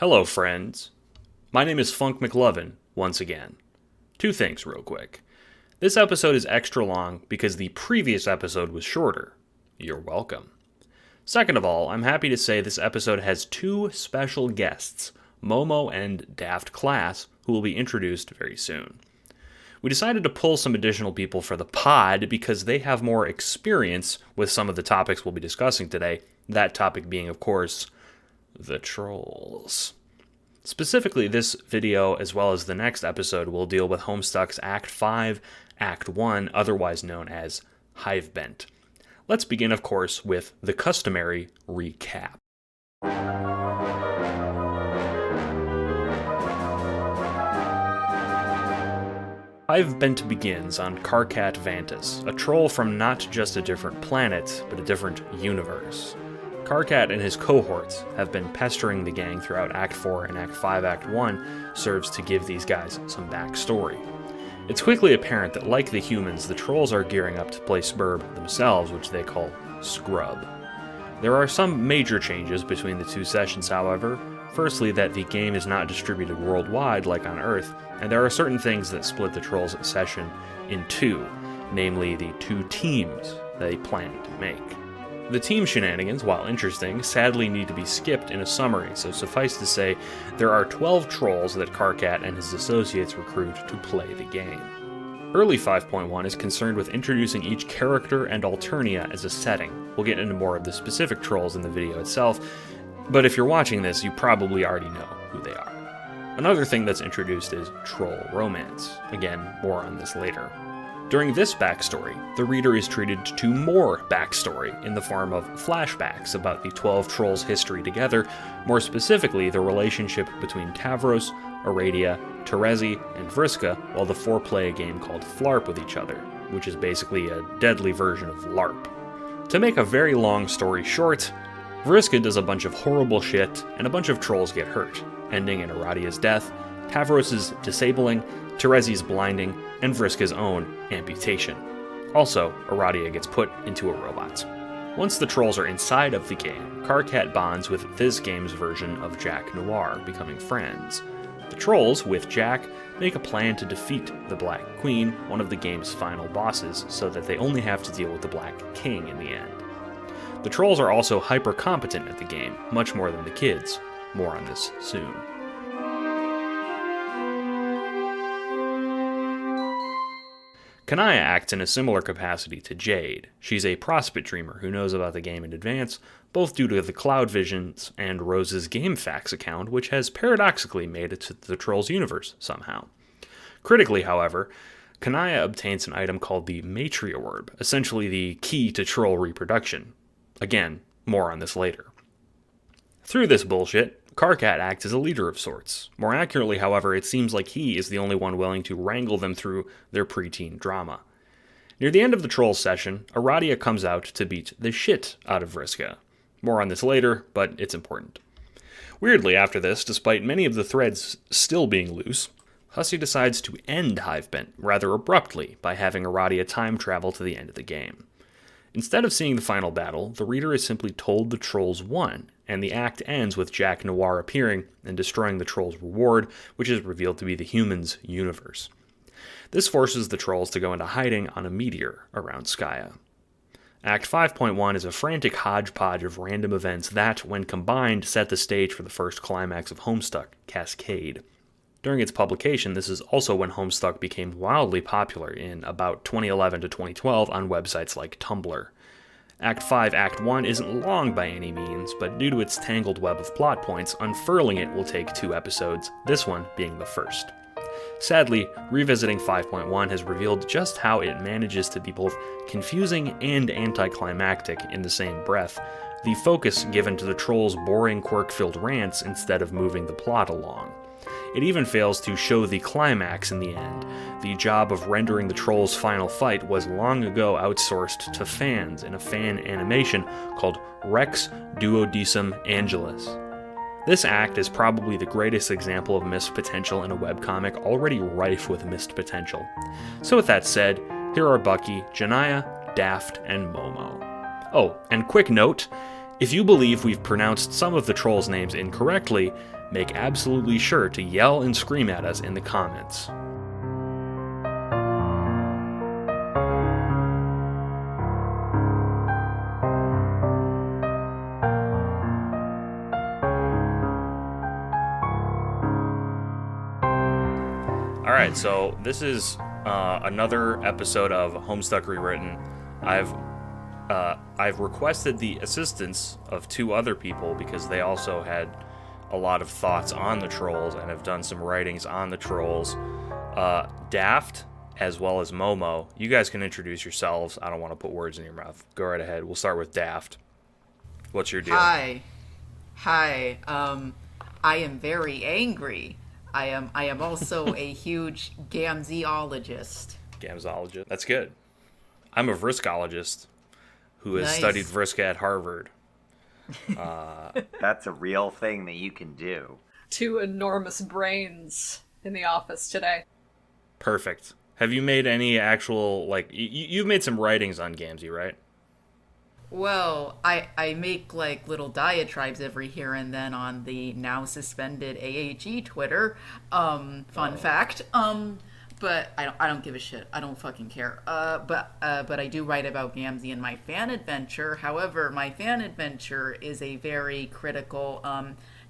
Hello, friends. My name is Funk McLovin, once again. Two things real quick. This episode is extra long because the previous episode was shorter. You're welcome. Second of all, I'm happy to say this episode has two special guests, Momo and Daft Class, who will be introduced very soon. We decided to pull some additional people for the pod because they have more experience with some of the topics we'll be discussing today, that topic being, of course, the trolls. Specifically, this video, as well as the next episode, will deal with Homestuck's Act 5, Act 1, otherwise known as Hivebent. Let's begin, of course, with the customary recap. Hivebent begins on Karkat Vantis, a troll from not just a different planet, but a different universe. Karkat and his cohorts have been pestering the gang throughout Act 4 and Act 5 Act 1 serves to give these guys some backstory. It's quickly apparent that like the humans, the trolls are gearing up to play Spurb themselves, which they call Scrub. There are some major changes between the two sessions, however. Firstly, that the game is not distributed worldwide like on Earth, and there are certain things that split the trolls session in two, namely the two teams they plan to make. The team shenanigans, while interesting, sadly need to be skipped in a summary, so suffice to say, there are 12 trolls that Karkat and his associates recruit to play the game. Early 5.1 is concerned with introducing each character and Alternia as a setting. We'll get into more of the specific trolls in the video itself, but if you're watching this, you probably already know who they are. Another thing that's introduced is troll romance. Again, more on this later. During this backstory, the reader is treated to more backstory in the form of flashbacks about the 12 trolls' history together, more specifically the relationship between Tavros, Aradia, Terezi, and Vriska, while the four play a game called Flarp with each other, which is basically a deadly version of LARP. To make a very long story short, Vriska does a bunch of horrible shit, and a bunch of trolls get hurt, ending in Aradia's death, Tavros' disabling, Terezi's blinding, and Vriska's own amputation. Also, Aradia gets put into a robot. Once the trolls are inside of the game, Karkat bonds with this game's version of Jack Noir, becoming friends. The trolls, with Jack, make a plan to defeat the Black Queen, one of the game's final bosses, so that they only have to deal with the Black King in the end. The trolls are also hyper-competent at the game, much more than the kids. More on this soon. Kanaya acts in a similar capacity to Jade. She's a prospect dreamer who knows about the game in advance, both due to the Cloud Visions and Rose's GameFAQs account, which has paradoxically made it to the Trolls universe somehow. Critically, however, Kanaya obtains an item called the Matria Orb, essentially the key to troll reproduction. Again, more on this later. Through this bullshit, Karkat acts as a leader of sorts. More accurately, however, it seems like he is the only one willing to wrangle them through their preteen drama. Near the end of the Trolls session, Aradia comes out to beat the shit out of Vriska. More on this later, but it's important. Weirdly, after this, despite many of the threads still being loose, Hussey decides to end Hivebent rather abruptly by having Aradia time travel to the end of the game. Instead of seeing the final battle, the reader is simply told the trolls won, and the act ends with Jack Noir appearing and destroying the trolls' reward, which is revealed to be the humans' universe. This forces the trolls to go into hiding on a meteor around Skaya. Act 5.1 is a frantic hodgepodge of random events that, when combined, set the stage for the first climax of Homestuck, Cascade. During its publication, this is also when Homestuck became wildly popular in about 2011 to 2012 on websites like Tumblr. Act 5, Act 1 isn't long by any means, but due to its tangled web of plot points, unfurling it will take 2 episodes, this one being the first. Sadly, revisiting 5.1 has revealed just how it manages to be both confusing and anticlimactic in the same breath, the focus given to the trolls' boring quirk-filled rants instead of moving the plot along. It even fails to show the climax in the end. The job of rendering the trolls' final fight was long ago outsourced to fans in a fan animation called Rex Duodecim Angelus. This act is probably the greatest example of missed potential in a webcomic already rife with missed potential. So with that said, here are Bucky, Janaya, Daft, and Momo. Oh, and quick note, if you believe we've pronounced some of the trolls' names incorrectly, make absolutely sure to yell and scream at us in the comments. Alright, so this is another episode of Homestuck Rewritten. I've requested the assistance of two other people because they also had a lot of thoughts on the trolls and have done some writings on the trolls. Daft, as well as Momo. You guys can introduce yourselves. I don't want to put words in your mouth. Go right ahead. We'll start with Daft. What's your deal? Hi. I am very angry. I am also a huge gamzeologist. Gamzeologist. That's good. I'm a Vriscologist who has studied Vriska at Harvard. That's a real thing that you can do. Two enormous brains in the office today. Perfect. Have you made any actual, like, you've made some writings on Gamzee, right? Well, I make like little diatribes every here and then on the now suspended AAG Twitter. Fun fact. But I don't give a shit. I don't fucking care. But I do write about Gamzee in my fan adventure. However, my fan adventure is a very critical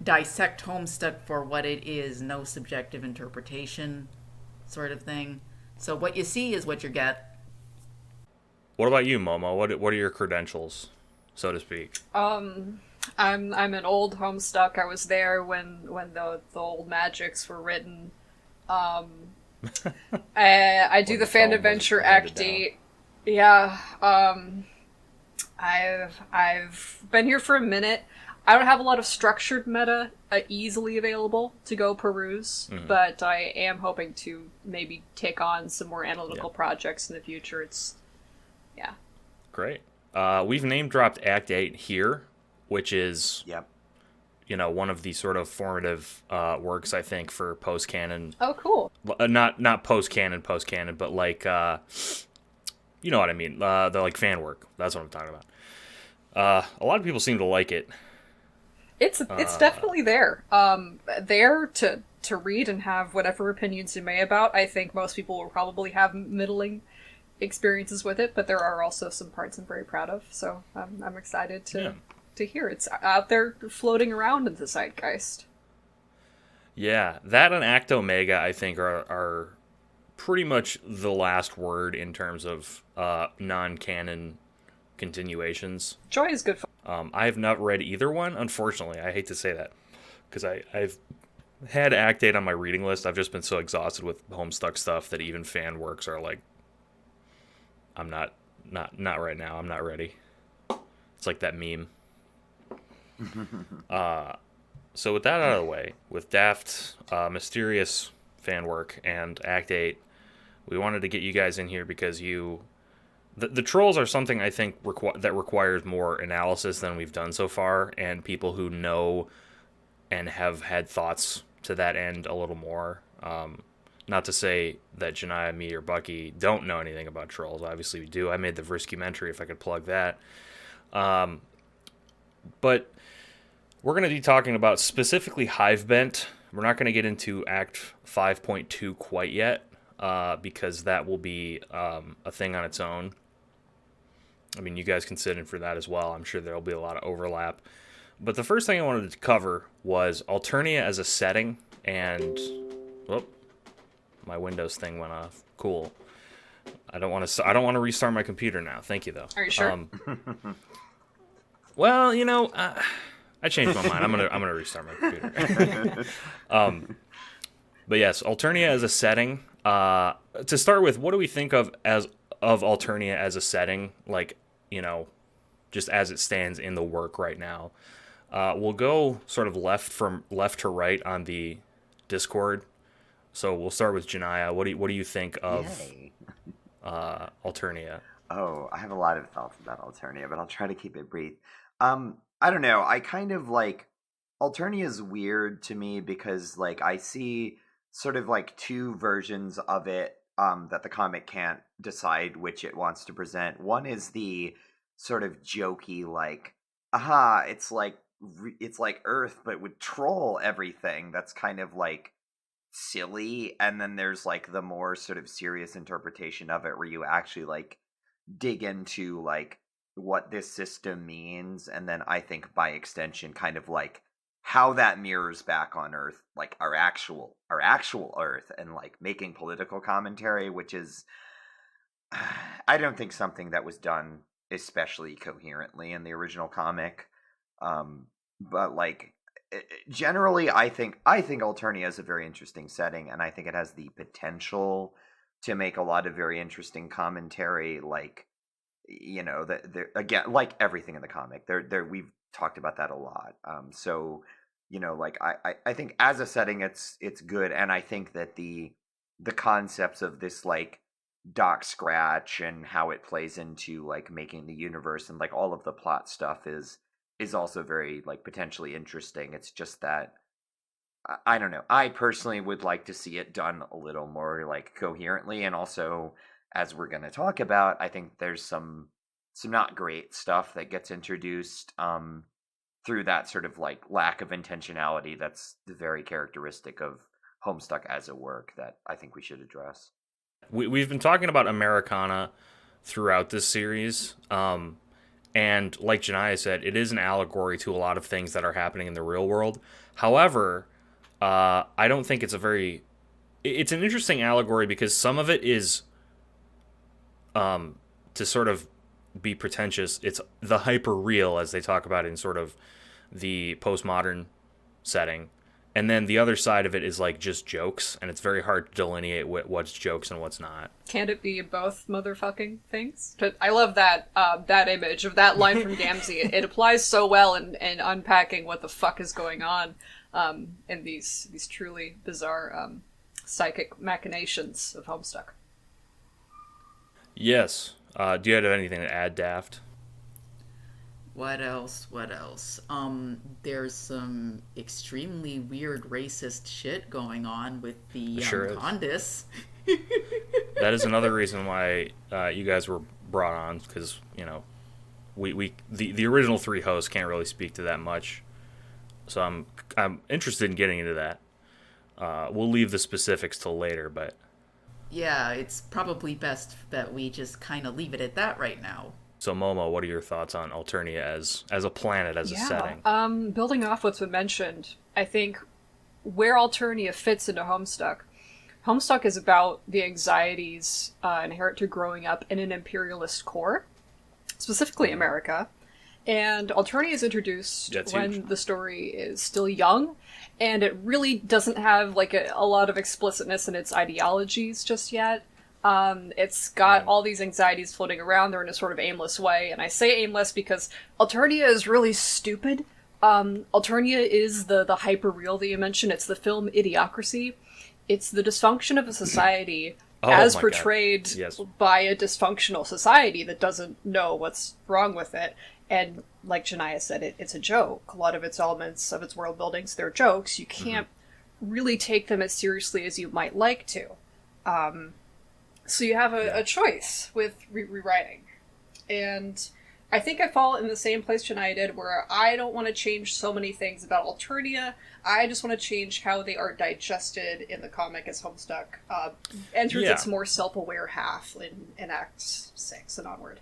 dissect Homestuck for what it is, no subjective interpretation sort of thing. So what you see is what you get. What about you, Momo? What are your credentials, so to speak? I'm an old Homestuck. I was there when the old magics were written. I do the fan adventure Act 8. Yeah. I've been here for a minute. I don't have a lot of structured meta easily available to go peruse, but I am hoping to maybe take on some more analytical projects in the future. Yeah. Great. We've name dropped Act 8 here, which is one of the sort of formative works, I think, for post-canon. Oh, cool. Not post-canon, but like, you know what I mean. The like fan work. That's what I'm talking about. A lot of people seem to like it. It's definitely there. There to read and have whatever opinions you may about. I think most people will probably have middling experiences with it, but there are also some parts I'm very proud of. So I'm excited to hear it's out there floating around in the zeitgeist. Yeah, that and Act Omega, I think, are pretty much the last word in terms of non-canon continuations. Joy is good fun. I have not read either one, unfortunately. I hate to say that, because I've had Act 8 on my reading list. I've just been so exhausted with Homestuck stuff that even fan works are like, I'm not right now. I'm not ready. It's like that meme. So with that out of the way, with Daft, mysterious fan work, and Act 8, we wanted to get you guys in here because the trolls are something I think that requires more analysis than we've done so far, and people who know and have had thoughts to that end a little more. Not to say that Janiyah, me, or Bucky don't know anything about trolls. Obviously we do. I made the Vriscumentary, if I could plug that. But we're going to be talking about specifically Hivebent. We're not going to get into Act 5.2 quite yet, because that will be a thing on its own. I mean, you guys can sit in for that as well. I'm sure there'll be a lot of overlap. But the first thing I wanted to cover was Alternia as a setting, and... whoop. My Windows thing went off. Cool. I don't want to restart my computer now. Thank you, though. Are you sure? Well, I changed my mind. I'm gonna restart my computer. But yes, Alternia as a setting. To start with, what do we think of Alternia as a setting? Like, just as it stands in the work right now. We'll go sort of left to right on the Discord. So we'll start with Janiyah. What do you think of Alternia? Oh, I have a lot of thoughts about Alternia, but I'll try to keep it brief. I don't know. I kind of like Alternia is weird to me because like I see sort of like two versions of it that the comic can't decide which it wants to present. One is the sort of jokey like, aha, it's like it's like Earth but would troll everything. That's kind of like silly. And then there's like the more sort of serious interpretation of it where you actually like dig into like what this system means, and then I think by extension kind of like how that mirrors back on Earth, like our actual Earth, and like making political commentary, which is I don't think something that was done especially coherently in the original comic. But like generally I think Alternia is a very interesting setting, and I think it has the potential to make a lot of very interesting commentary. Like, you know, that again, like everything in the comic, there we've talked about that a lot. So you know, like I think as a setting it's good, and I think that the concepts of this like Doc Scratch and how it plays into like making the universe and like all of the plot stuff is also very like potentially interesting. It's just that I don't know. I personally would like to see it done a little more like coherently, and also as we're going to talk about, I think there's some not great stuff that gets introduced through that sort of like lack of intentionality that's very characteristic of Homestuck as a work that I think we should address. We've been talking about Americana throughout this series, and like Janaya said, it is an allegory to a lot of things that are happening in the real world. However, I don't think it's a very... It's an interesting allegory because some of it is, to sort of be pretentious, it's the hyper real, as they talk about in sort of the postmodern setting. And then the other side of it is like just jokes, and it's very hard to delineate what's jokes and what's not. Can't it be both motherfucking things? I love that that image of that line from Gamzee. It applies so well in unpacking what the fuck is going on in these truly bizarre psychic machinations of Homestuck. Yes. Do you have anything to add, Daft? What else? There's some extremely weird racist shit going on with the Condis. That is another reason why you guys were brought on, because, you know, the original three hosts can't really speak to that much. So I'm interested in getting into that. We'll leave the specifics till later, but... Yeah, it's probably best that we just kind of leave it at that right now. So, Momo, what are your thoughts on Alternia as a planet, as a setting? Building off what's been mentioned, I think where Alternia fits into Homestuck is about the anxieties inherent to growing up in an imperialist core, specifically America. And Alternia is introduced when the story is still young, and it really doesn't have like a lot of explicitness in its ideologies just yet. It's got all these anxieties floating around. They're in a sort of aimless way, and I say aimless because Alternia is really stupid. Alternia is the hyper-real that you mentioned. It's the film Idiocracy. It's the dysfunction of a society as portrayed by a dysfunctional society that doesn't know what's wrong with it. And like Janaya said, it's a joke. A lot of its elements of its world buildings, they're jokes. You can't really take them as seriously as you might like to. So you have a choice with rewriting. And I think I fall in the same place Janaya did, where I don't want to change so many things about Alternia. I just want to change how they are digested in the comic as Homestuck enters its more self-aware half in Act 6 and onward.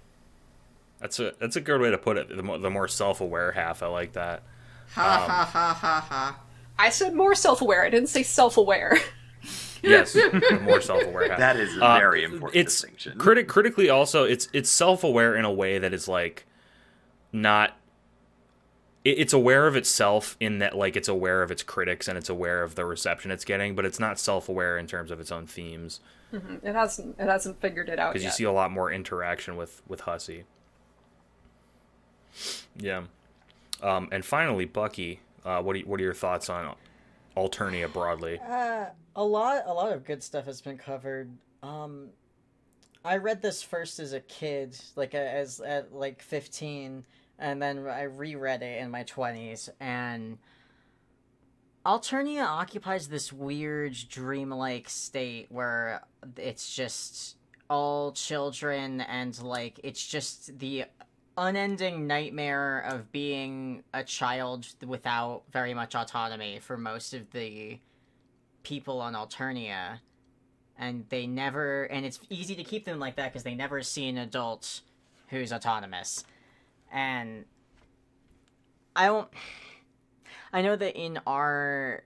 That's a good way to put it. The more self-aware half. I like that. Ha ha ha ha ha. I said more self-aware. I didn't say self-aware. Yes, the more self-aware half. That is a very important distinction. Critically, also, it's self-aware in a way that is like not. It's aware of itself in that, like, it's aware of its critics and it's aware of the reception it's getting, but it's not self-aware in terms of its own themes. Mm-hmm. It hasn't figured it out yet. Because you see a lot more interaction with Hussey. Yeah. And finally, Bucky, what are your thoughts on Alternia broadly? A lot of good stuff has been covered. I read this first as a kid, like at like 15, and then I reread it in my 20s, and Alternia occupies this weird dreamlike state where it's just all children, and like it's just the unending nightmare of being a child without very much autonomy for most of the people on Alternia. And it's easy to keep them like that because they never see an adult who's autonomous. And I know that in our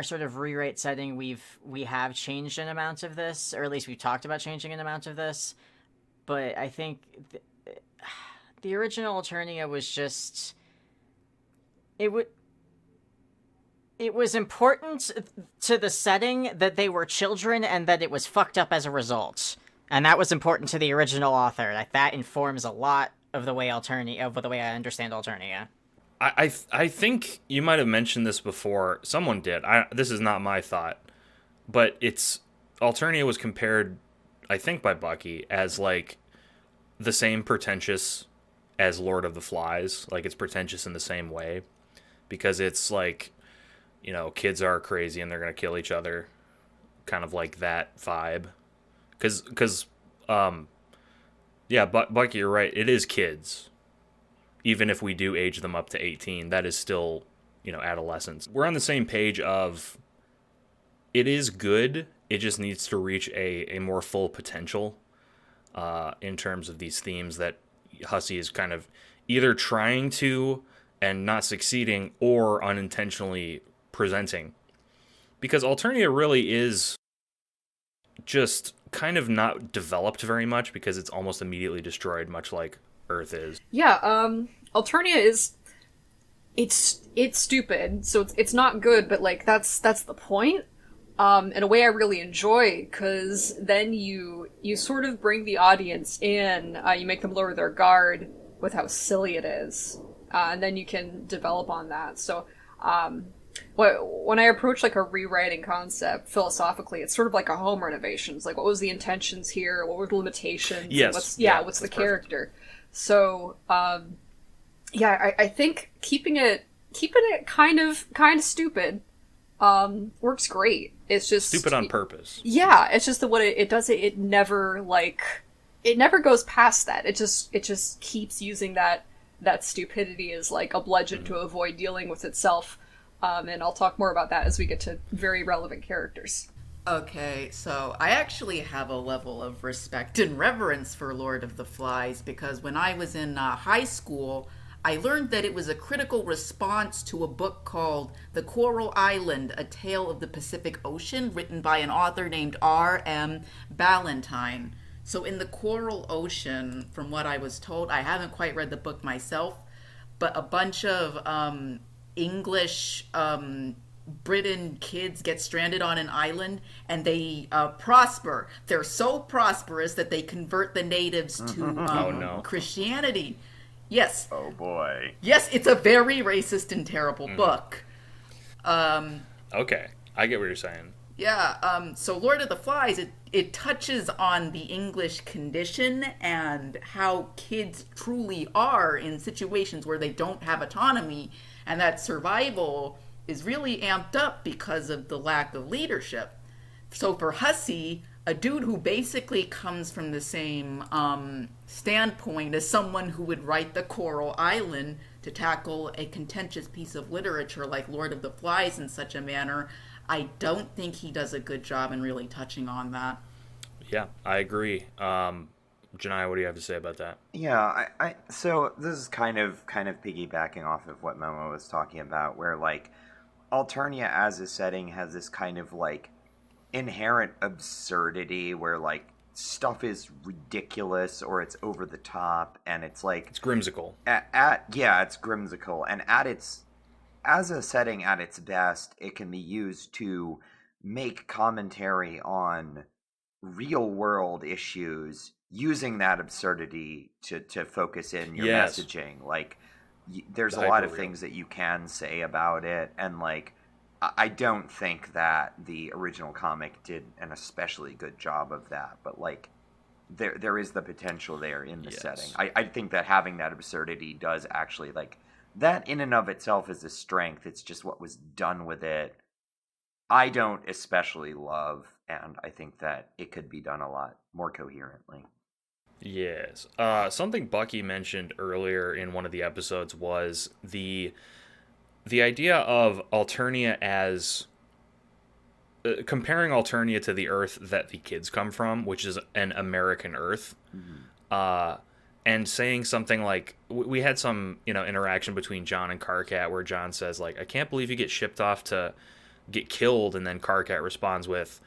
sort of rewrite setting, we have changed an amount of this, or at least we've talked about changing an amount of this. But I think the original Alternia was just it was important to the setting that they were children and that it was fucked up as a result, and that was important to the original author. Like that informs a lot of the way I understand Alternia. I think you might have mentioned this before. Someone did. This is not my thought, but Alternia was compared, I think, by Bucky as like the same pretentious as Lord of the Flies. Like it's pretentious in the same way because it's like, you know, kids are crazy and they're gonna kill each other, kind of like that vibe. Because yeah, Bucky, you're right. It is kids. Even if we do age them up to 18, that is still, you know, adolescence. We're on the same page of it is good. It just needs to reach a more full potential in terms of these themes that Hussey is kind of either trying to and not succeeding or unintentionally presenting. Because Alternia really is just kind of not developed very much because it's almost immediately destroyed, much like Earth is. Yeah, Alternia is it's stupid, so it's not good, but like that's the point. In a way I really enjoy, because then you sort of bring the audience in, you make them lower their guard with how silly it is, and then you can develop on that. So when I approach like a rewriting concept philosophically, it's sort of like a home renovation. It's like, what was the intentions here? What were the limitations? Yes. What's the character? Perfect. So, I think keeping it kind of stupid, works great. It's just stupid on purpose. Yeah, it's just that what it does. It never goes past that. It just keeps using that stupidity as like a bludgeon to avoid dealing with itself. And I'll talk more about that as we get to very relevant characters. Okay, so I actually have a level of respect and reverence for Lord of the Flies because when I was in high school, I learned that it was a critical response to a book called The Coral Island, A Tale of the Pacific Ocean, written by an author named R.M. Ballantyne. So in The Coral Ocean, from what I was told, I haven't quite read the book myself, but a bunch of English Britain kids get stranded on an island and they prosper. They're so prosperous that they convert the natives to Christianity. Yes. Oh boy. Yes, it's a very racist and terrible book. Okay, I get what you're saying. Yeah, so Lord of the Flies, it touches on the English condition and how kids truly are in situations where they don't have autonomy, and that survival is really amped up because of the lack of leadership. So for Hussey, a dude who basically comes from the same standpoint as someone who would write The Coral Island to tackle a contentious piece of literature like Lord of the Flies in such a manner, I don't think he does a good job in really touching on that. Yeah, I agree. Janai, what do you have to say about that? Yeah, so this is kind of piggybacking off of what Momo was talking about, where like Alternia as a setting has this kind of like inherent absurdity where like stuff is ridiculous or it's over the top and it's like it's grimsicle. It's grimsicle, and as a setting at its best, it can be used to make commentary on real world issues using that absurdity to focus in your messaging. Like there's a lot of things that you can say about it, and like I don't think that the original comic did an especially good job of that, but like there is the potential there in the setting. I think that having that absurdity does actually, like, that in and of itself is a strength. It's just what was done with it I don't especially love, and I think that it could be done a lot more coherently. Yes. Something Bucky mentioned earlier in one of the episodes was the idea of Alternia as comparing Alternia to the Earth that the kids come from, which is an American Earth, uh, and saying something like we had some interaction between John and Karkat where John says like, "I can't believe you get shipped off to get killed," and then Karkat responds with,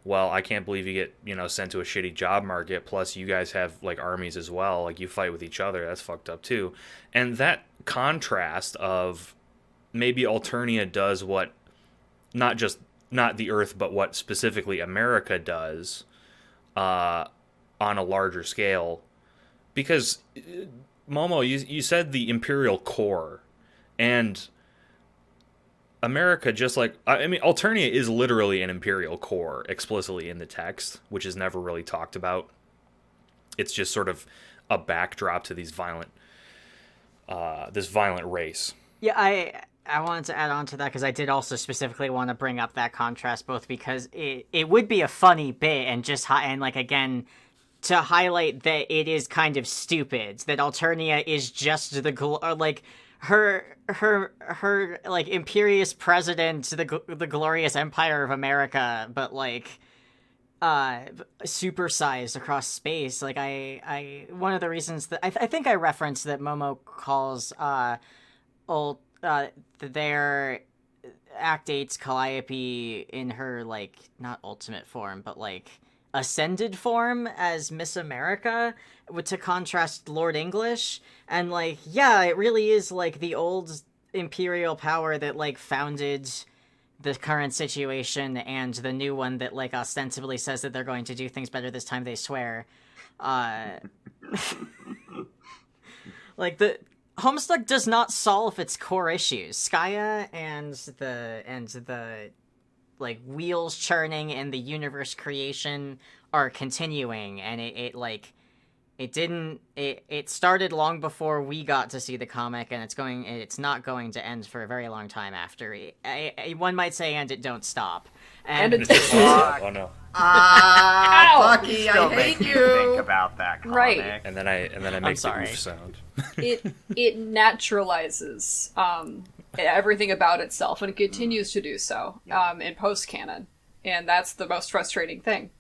"Well, I can't believe you get sent to a shitty job market. Plus, you guys have like armies as well. Like you fight with each other. That's fucked up too." And that contrast of maybe Alternia does what not the Earth, but what specifically America does on a larger scale. Because Momo, you said the Imperial core, and America, just like I mean, Alternia is literally an Imperial core explicitly in the text, which is never really talked about. It's just sort of a backdrop to these this violent race. Yeah, I wanted to add on to that because I did also specifically want to bring up that contrast, both because it would be a funny bit and and like again to highlight that it is kind of stupid that Alternia is just like her like imperious president, the glorious empire of America, but like supersized across space. Like I one of the reasons that I think I referenced that Momo calls their Act 8's Calliope in her, like, not ultimate form, but, like, ascended form as Miss America, to contrast Lord English. And, like, yeah, it really is, like, the old imperial power that, like, founded the current situation, and the new one that, like, ostensibly says that they're going to do things better this time, they swear. Like, Homestuck does not solve its core issues. Skaya and the like wheels churning and the universe creation are continuing, and it started long before we got to see the comic, and it's not going to end for a very long time after. One might say, and it don't stop. And It's just oh no. Bucky, Still I makes hate me you. think about that comic. Right. And then I make the sorry. oof sound. It naturalizes everything about itself, and it continues to do so in post-canon. And that's the most frustrating thing.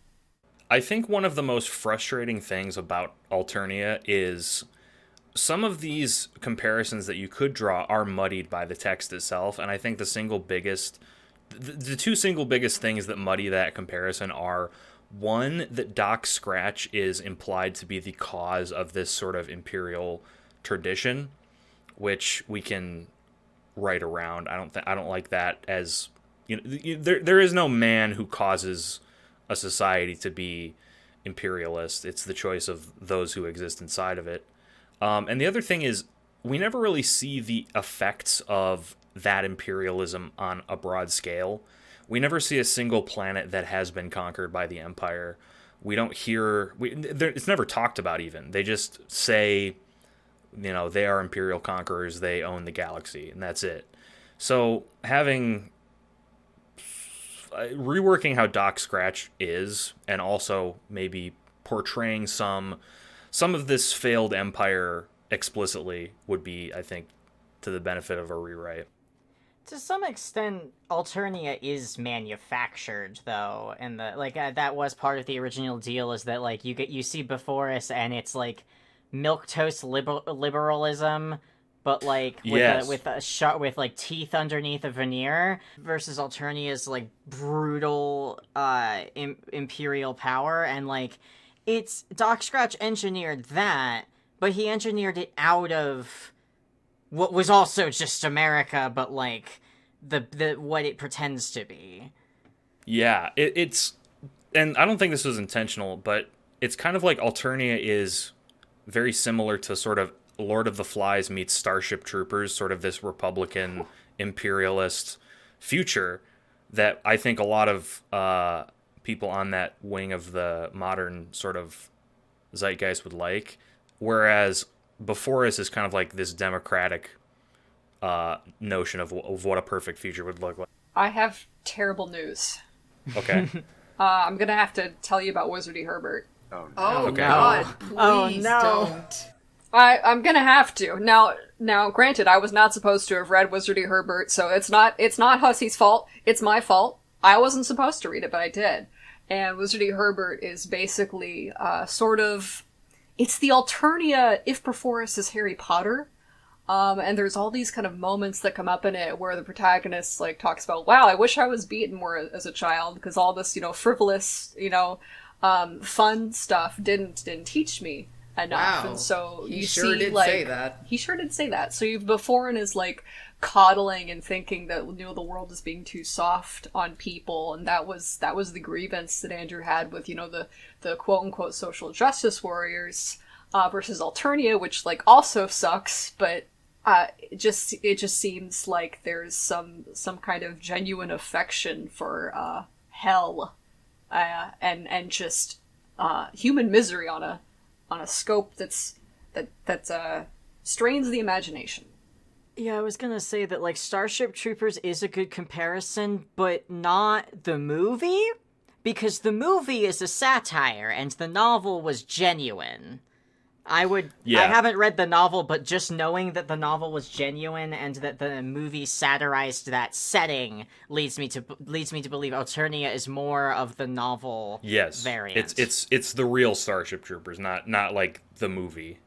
I think one of the most frustrating things about Alternia is some of these comparisons that you could draw are muddied by the text itself, and I think the two single biggest things that muddy that comparison are, one, that Doc Scratch is implied to be the cause of this sort of imperial tradition, which we can write around. I don't like that as there is no man who causes a society to be imperialist. It's the choice of those who exist inside of it. And the other thing is, we never really see the effects of that imperialism on a broad scale. We never see a single planet that has been conquered by the Empire. We don't hear... it's never talked about even. They just say, they are imperial conquerors, they own the galaxy, and that's it. So reworking how Doc Scratch is, and also maybe portraying some of this failed empire explicitly would be, I think, to the benefit of a rewrite. To some extent, Alternia is manufactured, though, and that was part of the original deal. Is that like you see before us, and it's like milquetoast liberalism, but like with with like teeth underneath a veneer, versus Alternia's like brutal imperial power, and like it's Doc Scratch engineered that, but he engineered it out of what was also just America, but like the what it pretends to be. Yeah, it's, and I don't think this was intentional, but it's kind of like Alternia is very similar to sort of Lord of the Flies meets Starship Troopers, sort of this Republican imperialist future that I think a lot of people on that wing of the modern sort of zeitgeist would like. Whereas before us is kind of like this democratic notion of what a perfect future would look like. I have terrible news. Okay. I'm gonna have to tell you about Wizardy Herbert. Oh no. Oh Okay. God! Oh, Please no. don't. I'm gonna have to. Now, granted, I was not supposed to have read Wizardy Herbert, so it's not Hussey's fault. It's my fault. I wasn't supposed to read it, but I did. And Wizardy Herbert is basically sort of, it's the Alternia if Perforce is Harry Potter. And there's all these kind of moments that come up in it where the protagonist like talks about, wow, I wish I was beaten more as a child because all this, frivolous, fun stuff didn't teach me enough. Wow. And so He you sure see, did like, say that. he sure did say that. So you've Beforin is like coddling and thinking that the world is being too soft on people, and that was the grievance that Andrew had with the quote unquote social justice warriors versus Alternia, which like also sucks, but it just seems like there's some kind of genuine affection for hell and just human misery on a scope that strains the imagination. Yeah, I was gonna say that, like, Starship Troopers is a good comparison, but not the movie? Because the movie is a satire, and the novel was genuine. I haven't read the novel, but just knowing that the novel was genuine and that the movie satirized that setting leads me to believe Alternia is more of the novel variant. It's the real Starship Troopers, not like the movie.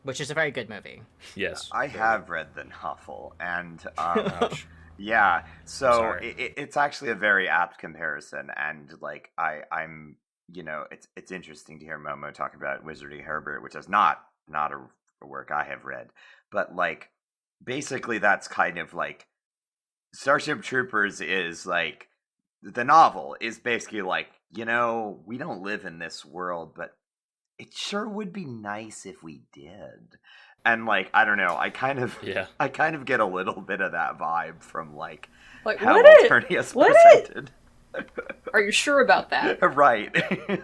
Which is a very good movie. Yes. I have read the novel, and Ouch. yeah, so sorry. it's actually a very apt comparison, and like I'm it's interesting to hear Momo talk about Wizardy Herbert, which is not a work I have read, but like basically that's kind of like Starship Troopers is like the novel is basically like we don't live in this world, but it sure would be nice if we did. And like I don't know, I kind of get a little bit of that vibe from like how Alternia's presented. Are you sure about that? Right.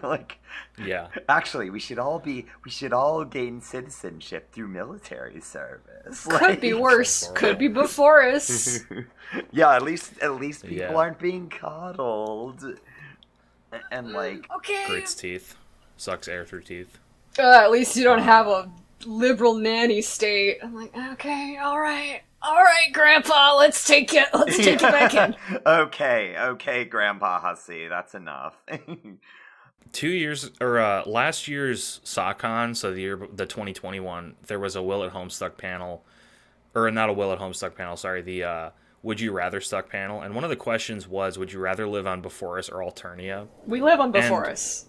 Like Yeah. actually we should all gain citizenship through military service. Could be worse. Could be before us. Yeah, at least people Yeah. aren't being coddled. And like Okay. Grits teeth. Sucks air through teeth. At least you don't have a liberal nanny state. I'm like, okay, all right, Grandpa, let's take it back in. Okay, Grandpa Hussey, that's enough. 2 years or last year's SockCon, so the 2021, there was a Will at Homestuck panel, or not a Will at Homestuck panel. Sorry, the Would You Rather Stuck panel, and one of the questions was, would you rather live on Beforis or Alternia? We live on Beforis.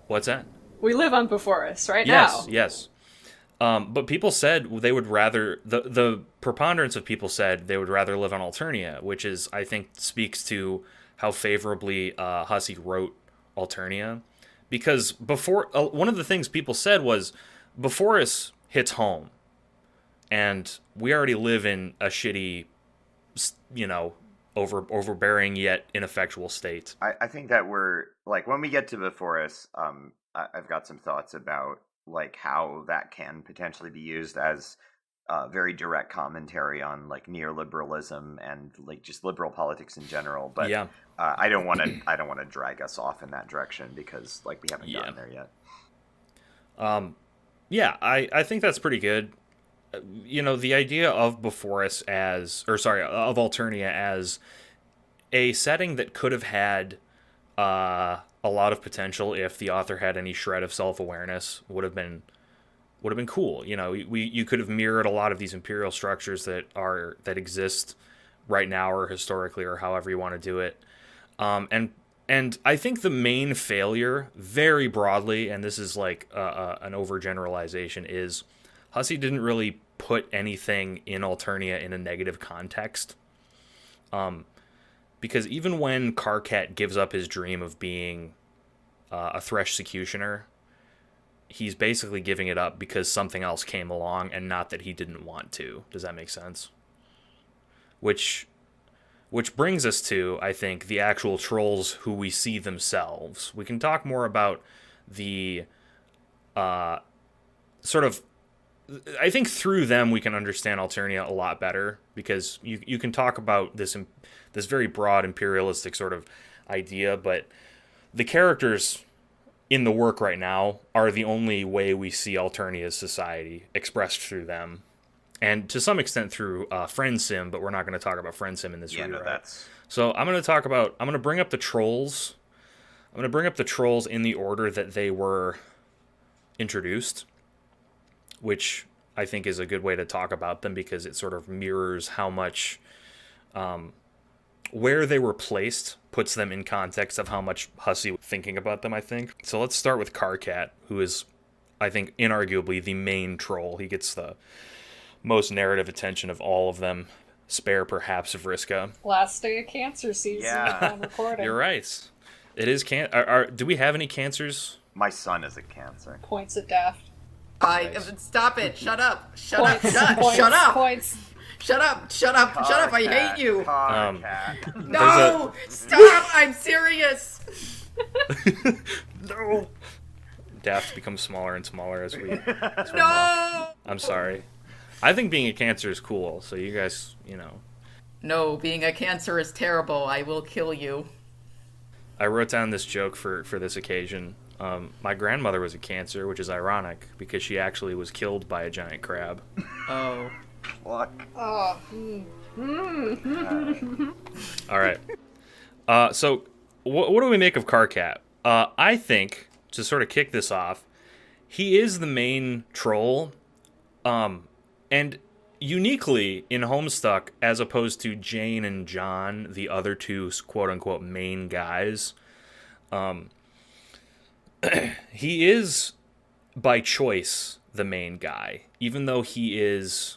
What's that? We live on Beforis right now. Yes. But people said they would rather, the preponderance of people said they would rather live on Alternia, which is, I think, speaks to how favorably Hussey wrote Alternia. Because one of the things people said was, Beforis hits home, and we already live in a shitty, overbearing yet ineffectual state. I think that we're like when we get to Beforis, I've got some thoughts about like how that can potentially be used as very direct commentary on like neoliberalism and like just liberal politics in general. But Yeah. I don't want to drag us off in that direction because like we haven't gotten there yet. Yeah, I think that's pretty good. The idea of Beforis of Alternia as a setting that could have had a lot of potential if the author had any shred of self-awareness would have been cool. You could have mirrored a lot of these imperial structures that exist right now or historically or however you want to do it. And I think the main failure, very broadly, and this is like an overgeneralization, is Hussey didn't really put anything in Alternia in a negative context. Because even when Karkat gives up his dream of being a Thresh Secutioner, he's basically giving it up because something else came along and not that he didn't want to. Does that make sense? Which brings us to, I think, the actual trolls who we see themselves. We can talk more about the sort of... I think through them we can understand Alternia a lot better, because you can talk about this very broad imperialistic sort of idea, but the characters in the work right now are the only way we see Alternia's society expressed through them. And to some extent through Friend Sim, but we're not going to talk about Friend Sim in this rewrite. No, that's... So I'm going to bring up the trolls. I'm going to bring up the trolls in the order that they were introduced, which I think is a good way to talk about them because it sort of mirrors how much where they were placed puts them in context of how much Hussey was thinking about them, I think. So let's start with Carcat, who is, I think, inarguably the main troll. He gets the most narrative attention of all of them, spare perhaps Vriska. Last day of Cancer season. Yeah. On recording. You're right. It is do we have any cancers? My son is a Cancer. Points at Daft. Stop it! Shut up! Shut Points, up! points, Shut up! Points. Shut up! Shut up! Shut up! I hate you! Carcat. No! Stop! I'm serious. No. Daft becomes smaller and smaller as we No! I'm sorry. I think being a Cancer is cool, so you guys, No, being a Cancer is terrible. I will kill you. I wrote down this joke for this occasion. My grandmother was a Cancer, which is ironic, because she actually was killed by a giant crab. Oh. Fuck. Oh. All right. So what do we make of Carcat? I think, to sort of kick this off, he is the main troll, and uniquely in Homestuck, as opposed to Jane and John, the other two quote-unquote main guys, he is, by choice, the main guy, even though he is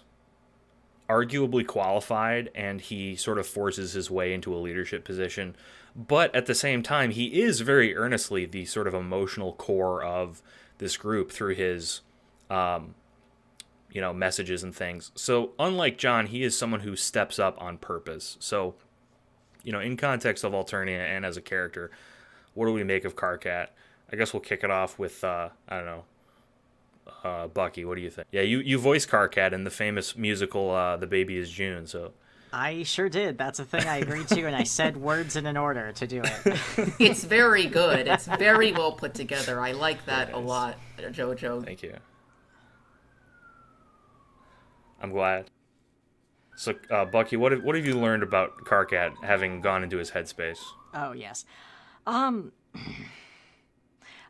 arguably qualified and he sort of forces his way into a leadership position. But at the same time, he is very earnestly the sort of emotional core of this group through his, messages and things. So unlike John, he is someone who steps up on purpose. So, in context of Alternia and as a character, what do we make of Carcat? I guess we'll kick it off with, Bucky, what do you think? Yeah, you voiced Carcat in the famous musical The Baby is June, so... I sure did. That's a thing I agreed to, and I said words in an order to do it. It's very good. It's very well put together. I like that a lot, Jojo. Thank you. I'm glad. So, Bucky, what have you learned about Carcat having gone into his headspace? Oh, yes.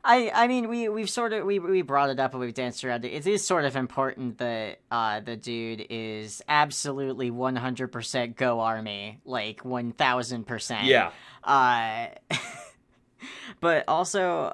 I mean, we brought it up and we've danced around it. It is sort of important that the dude is absolutely 100% Go Army, like 1000%. Yeah. But also,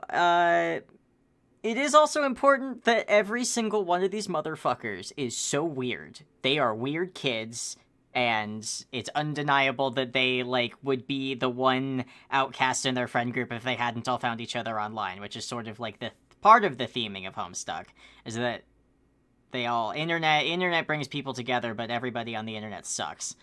it is also important that every single one of these motherfuckers is so weird. They are weird kids. And it's undeniable that they, would be the one outcast in their friend group if they hadn't all found each other online, which is sort of, the part of the theming of Homestuck, is that they all... Internet brings people together, but everybody on the internet sucks.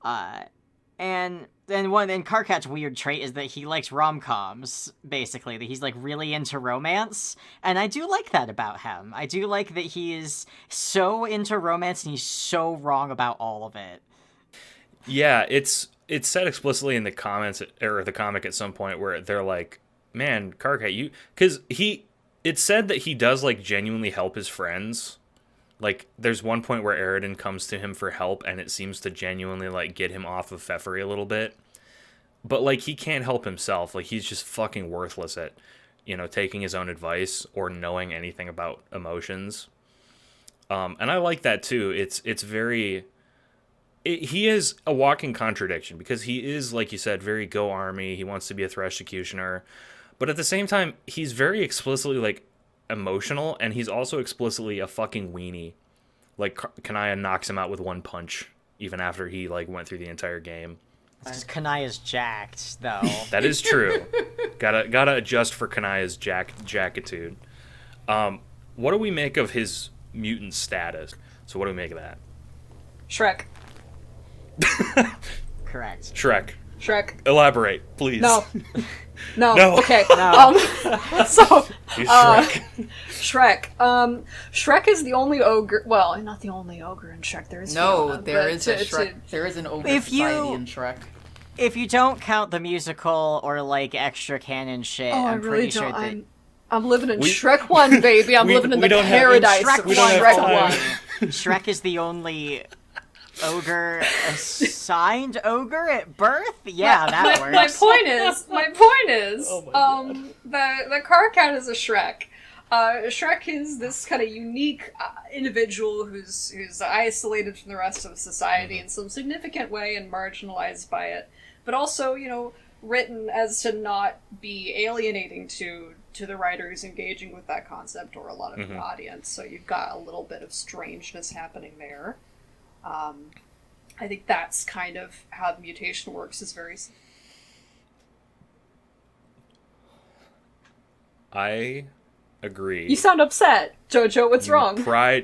And Carcat's weird trait is that he likes rom-coms, basically, that he's, really into romance, and I do like that about him. I do like that he is so into romance, and he's so wrong about all of it. Yeah, it's said explicitly in the comments or the comic at some point where they're like, "Man, Carcat, you," because it's said that he does genuinely help his friends. There's one point where Eridan comes to him for help, and it seems to genuinely get him off of Pfeffery a little bit. But he can't help himself. He's just fucking worthless at, taking his own advice or knowing anything about emotions. And I like that too. It's very. He is a walking contradiction because he is, like you said, very Go Army. He wants to be a Thresh Executioner. But at the same time, he's very explicitly, emotional, and he's also explicitly a fucking weenie. Kanaya knocks him out with one punch, even after he, went through the entire game. Kanaya's jacked, though. That is true. Gotta adjust for Kanaya's jackitude. What do we make of his mutant status? So what do we make of that? Shrek. Correct. Shrek. Elaborate, please. No. No. No. Okay. No. So. He's Shrek. Shrek. Shrek is the only ogre. Well, not the only ogre in Shrek. There is No, Fiona, there but is a Shrek. There is an ogre If society you- in Shrek. If you don't count the musical or extra canon shit, Oh, I I'm really pretty sure don't. that I'm living in Shrek 1, baby. I'm living in the paradise of Shrek 1. Shrek is the only ogre assigned ogre at birth? Yeah, that works. My point is, the Karkat is a Shrek. Shrek is this kind of unique individual who's isolated from the rest of society in some significant way and marginalized by it, but also, written as to not be alienating to the writer who's engaging with that concept or a lot of the audience. So you've got a little bit of strangeness happening there. I think that's kind of how the mutation works. Is very. I agree. You sound upset, Jojo. What's wrong?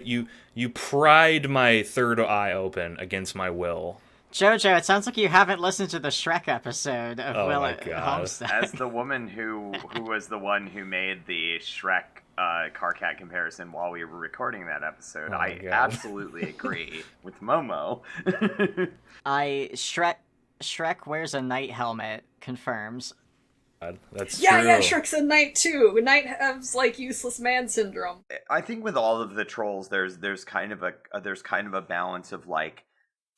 You pried my third eye open against my will. Jojo, it sounds like you haven't listened to the Shrek episode of Will at Homestuck. As the woman who was the one who made the Shrek Karkat comparison while we were recording that episode, I absolutely agree with Momo. Shrek wears a knight helmet, confirms. That's true. Yeah, Shrek's a knight too. A knight has useless man syndrome. I think with all of the trolls, there's kind of a balance of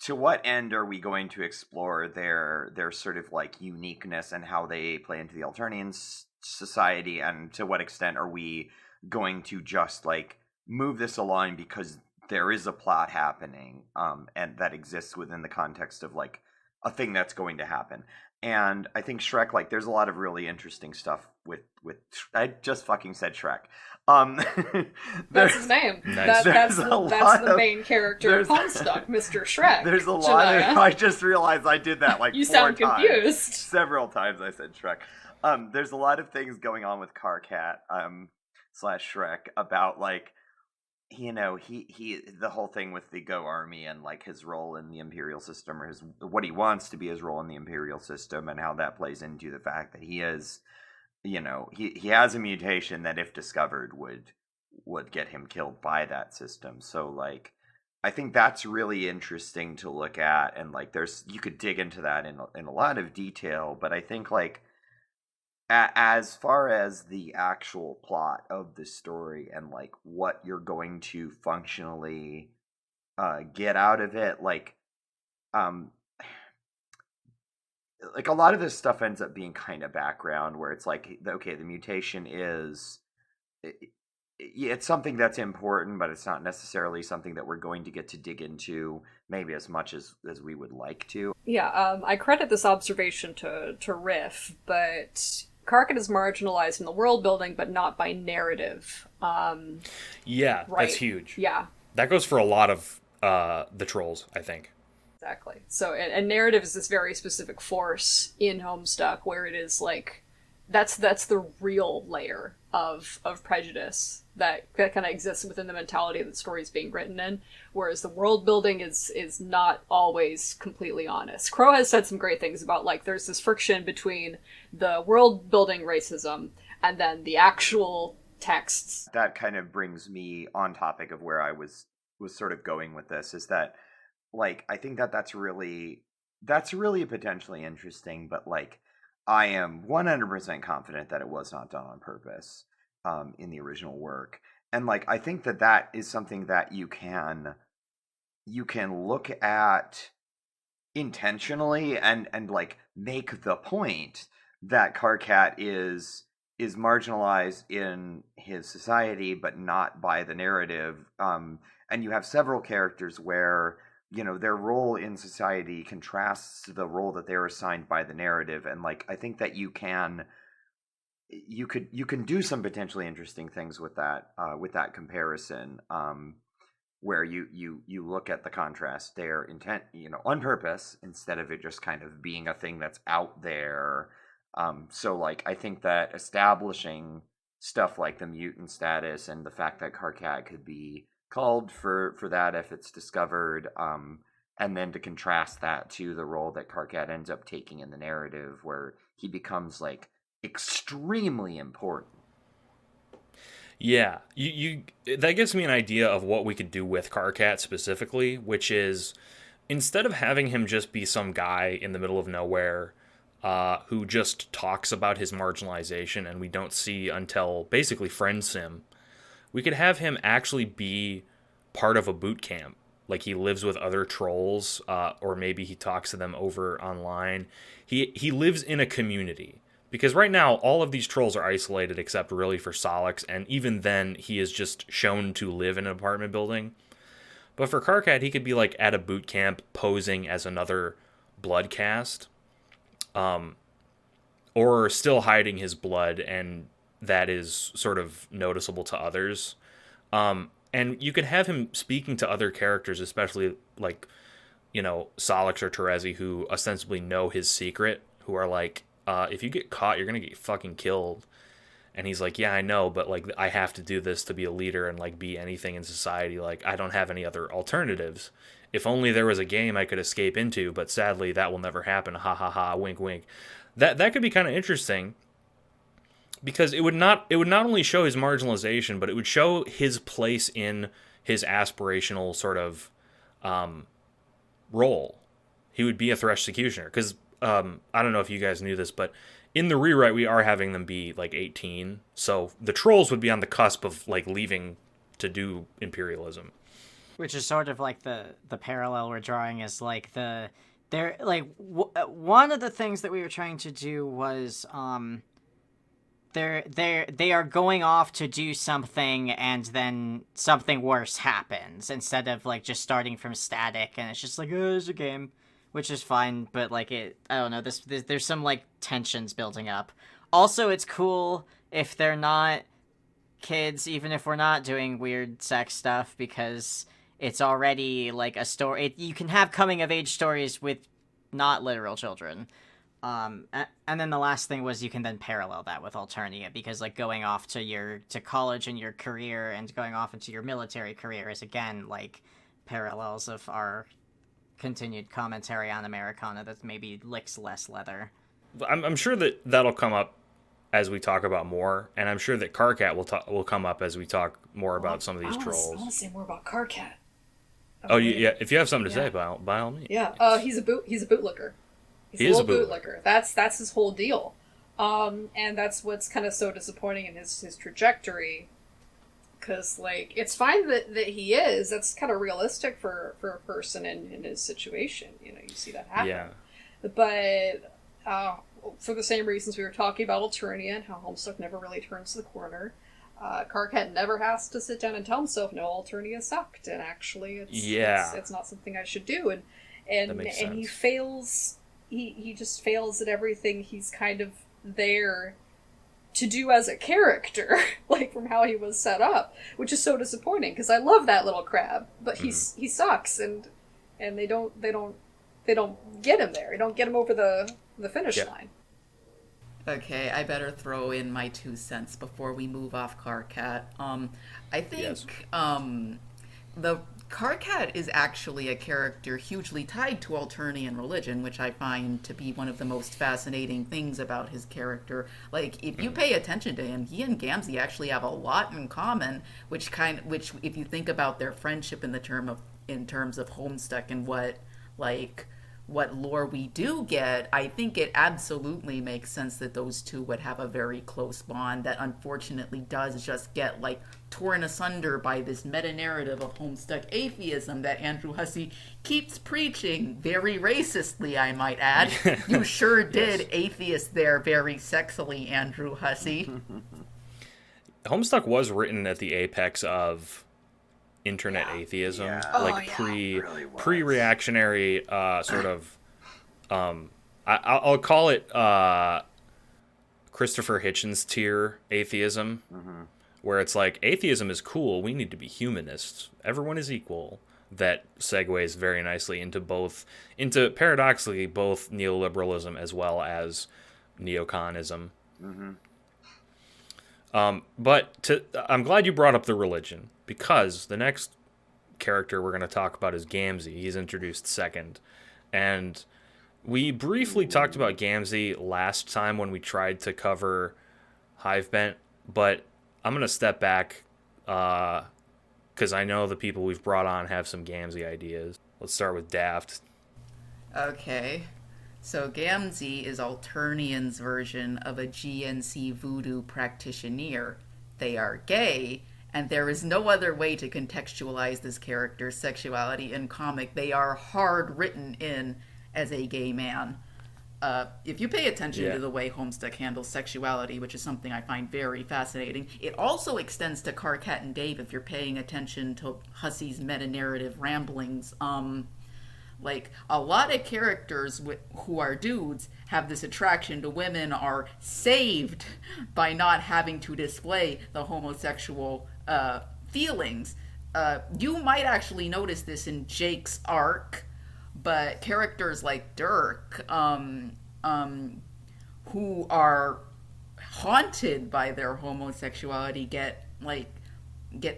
to what end are we going to explore their sort of uniqueness and how they play into the Alternian society, and to what extent are we going to just move this along because there is a plot happening and that exists within the context of a thing that's going to happen. And I think Shrek, there's a lot of really interesting stuff with I just fucking said Shrek. That's his name. That's the main character of Homestuck, Mr. Shrek. There's a lot of... I just realized I did that you 4 sound times. Confused. Several times I said Shrek. There's a lot of things going on with Karkat / Shrek about he the whole thing with the Go Army and his role in the Imperial system, or what he wants to be his role in the Imperial system, and how that plays into the fact that he is, he has a mutation that if discovered would get him killed by that system. So I think that's really interesting to look at, and you could dig into that in a lot of detail, but I think as far as the actual plot of the story and what you're going to functionally get out of it, a lot of this stuff ends up being kind of background, where it's okay, the mutation is it's something that's important, but it's not necessarily something that we're going to get to dig into maybe as much as we would like to. Yeah, I credit this observation to Riff, but Karkat is marginalized in the world building, but not by narrative. Right. That's huge. Yeah. That goes for a lot of the trolls, I think. Exactly. So, and narrative is this very specific force in Homestuck, where it is that's the real layer of prejudice that kind of exists within the mentality that the story is being written in, whereas the world building is not always completely honest. Crow has said some great things about there's this friction between the world building racism and then the actual texts. That kind of brings me on topic of where I was sort of going with this, is that I think that's really potentially interesting, but I am 100% confident that it was not done on purpose in the original work. And I think that is something that you can look at intentionally and make the point that Karkat is marginalized in his society, but not by the narrative. And you have several characters where their role in society contrasts to the role that they're assigned by the narrative, and I think that you can do some potentially interesting things with that comparison, where you look at the contrast there intent on purpose, instead of it just kind of being a thing that's out there. So I think that establishing stuff like the mutant status and the fact that Karkat could be called for that if it's discovered, and then to contrast that to the role that Karkat ends up taking in the narrative, where he becomes extremely important. Yeah, you that gives me an idea of what we could do with Karkat specifically, which is, instead of having him just be some guy in the middle of nowhere who just talks about his marginalization and we don't see until basically Friend Sim. We could have him actually be part of a boot camp. Like he lives with other trolls, or maybe he talks to them over online. He lives in a community. Because right now, all of these trolls are isolated except really for Solix, and even then, he is just shown to live in an apartment building. But for Karkat, he could be like at a boot camp posing as another blood caste, or still hiding his blood, and that is sort of noticeable to others. And you could have him speaking to other characters, especially like, Solix or Terezi, who ostensibly know his secret, who are like, if you get caught, you're going to get fucking killed. And he's like, yeah, I know, but like, I have to do this to be a leader and like be anything in society. Like, I don't have any other alternatives. If only there was a game I could escape into, but sadly that will never happen. Ha ha ha, wink wink. That could be kind of interesting. Because it would not only show his marginalization, but it would show his place in his aspirational sort of role. He would be a Thresh Executioner. Because I don't know if you guys knew this, but in the rewrite we are having them be like 18. So the trolls would be on the cusp of like leaving to do imperialism. Which is sort of like the parallel we're drawing is like one of the things that we were trying to do was they are going off to do something and then something worse happens instead of like just starting from static and it's just like, oh, there's a game, which is fine, but like I don't know, there's some like tensions building up. Also, it's cool if they're not kids, even if we're not doing weird sex stuff, because it's already like a story. You can have coming of age stories with not literal children. And then the last thing was you can then parallel that with Alternia, because like going off to college and your career and going off into your military career is again like parallels of our continued commentary on Americana that maybe licks less leather. I'm sure that'll come up as we talk about more, and I'm sure that Karkat will come up as we talk more about some of these trolls. I want to say more about Karkat. Oh, yeah. If you have something to say, by all means. Yeah. He's a bootlicker. He's a little bootlicker. That's his whole deal. And that's what's kind of so disappointing in his trajectory. Because, like, it's fine that he is. That's kind of realistic for a person in his situation. You see that happen. Yeah. But for the same reasons we were talking about Alternia and how Homestuck never really turns the corner, Karkat never has to sit down and tell himself, no, Alternia sucked, and actually it's not something I should do. And he fails. He just fails at everything he's kind of there to do as a character, like from how he was set up, which is so disappointing because I love that little crab, but he sucks, and they don't get him there. They don't get him over the finish line. Okay, I better throw in my 2 cents before we move off Karkat. I think the Karkat is actually a character hugely tied to Alternian religion, which I find to be one of the most fascinating things about his character. Like, if you pay attention to him, he and Gamzee actually have a lot in common, which if you think about their friendship in terms of Homestuck and what lore we do get, I think it absolutely makes sense that those two would have a very close bond that unfortunately does just get like torn asunder by this meta-narrative of Homestuck atheism that Andrew Hussey keeps preaching, very racistly, I might add. You sure did atheist there very sexily, Andrew Hussey. Homestuck was written at the apex of internet atheism, pre-reactionary sort of I'll call it Christopher Hitchens tier atheism, where it's like atheism is cool, we need to be humanists, everyone is equal. That segues very nicely into paradoxically both neoliberalism as well as neoconism. But I'm glad you brought up the religion, because the next character we're going to talk about is Gamzee. He's introduced second. And we briefly talked about Gamzee last time when we tried to cover Hivebent, but I'm going to step back because I know the people we've brought on have some Gamzee ideas. Let's start with Daft. Okay. So Gamzee is Alternian's version of a GNC voodoo practitioner. They are gay, and there is no other way to contextualize this character's sexuality in comic. They are hard written in as a gay man. If you pay attention to the way Homestuck handles sexuality, which is something I find very fascinating, it also extends to Carcat and Dave if you're paying attention to Hussey's meta-narrative ramblings. Like, a lot of characters who are dudes have this attraction to women are saved by not having to display the homosexual feelings. You might actually notice this in Jake's arc, but characters like Dirk, who are haunted by their homosexuality, get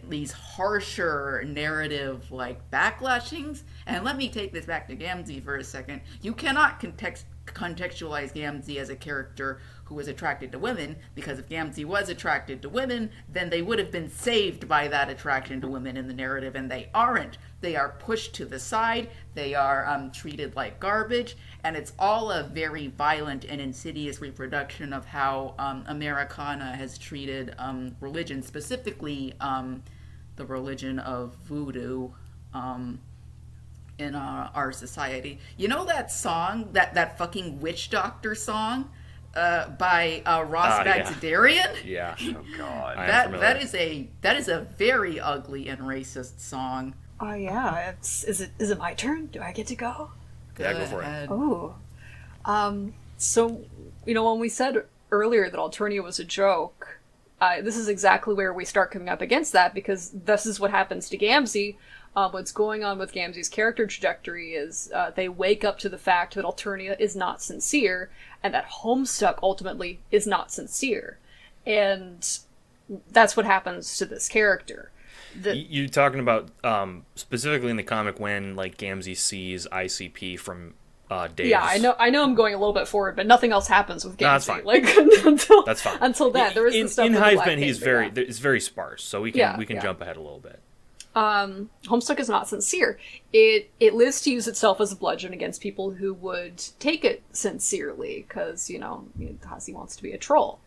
these harsher narrative like backlashings. And let me take this back to Gamzee for a second. You cannot contextualize Gamzee as a character who was attracted to women, because if Gamzee was attracted to women, then they would have been saved by that attraction to women in the narrative, and they aren't. They are pushed to the side, they are treated like garbage, and it's all a very violent and insidious reproduction of how Americana has treated religion, specifically the religion of voodoo, in our society. You know that song, that fucking witch doctor song by Ross Bagdasarian? Yeah. Oh God. That is a very ugly and racist song. Oh yeah, is it my turn? Do I get to go? Yeah, go for it. Oh. So, when we said earlier that Alternia was a joke, this is exactly where we start coming up against that, because this is what happens to Gamzee. What's going on with Gamzee's character trajectory is they wake up to the fact that Alternia is not sincere, and that Homestuck ultimately is not sincere. And that's what happens to this character. You're talking about specifically in the comic when Gamzee sees ICP from Dave's. Yeah, I know I'm going a little bit forward, but nothing else happens with Gamzee. No, that's fine. That's fine. Until then, there is the stuff in with Hive the Ben. Black Panther, It's very sparse, so we can jump ahead a little bit. Homestuck is not sincere. It lives to use itself as a bludgeon against people who would take it sincerely, because Hazi wants to be a troll.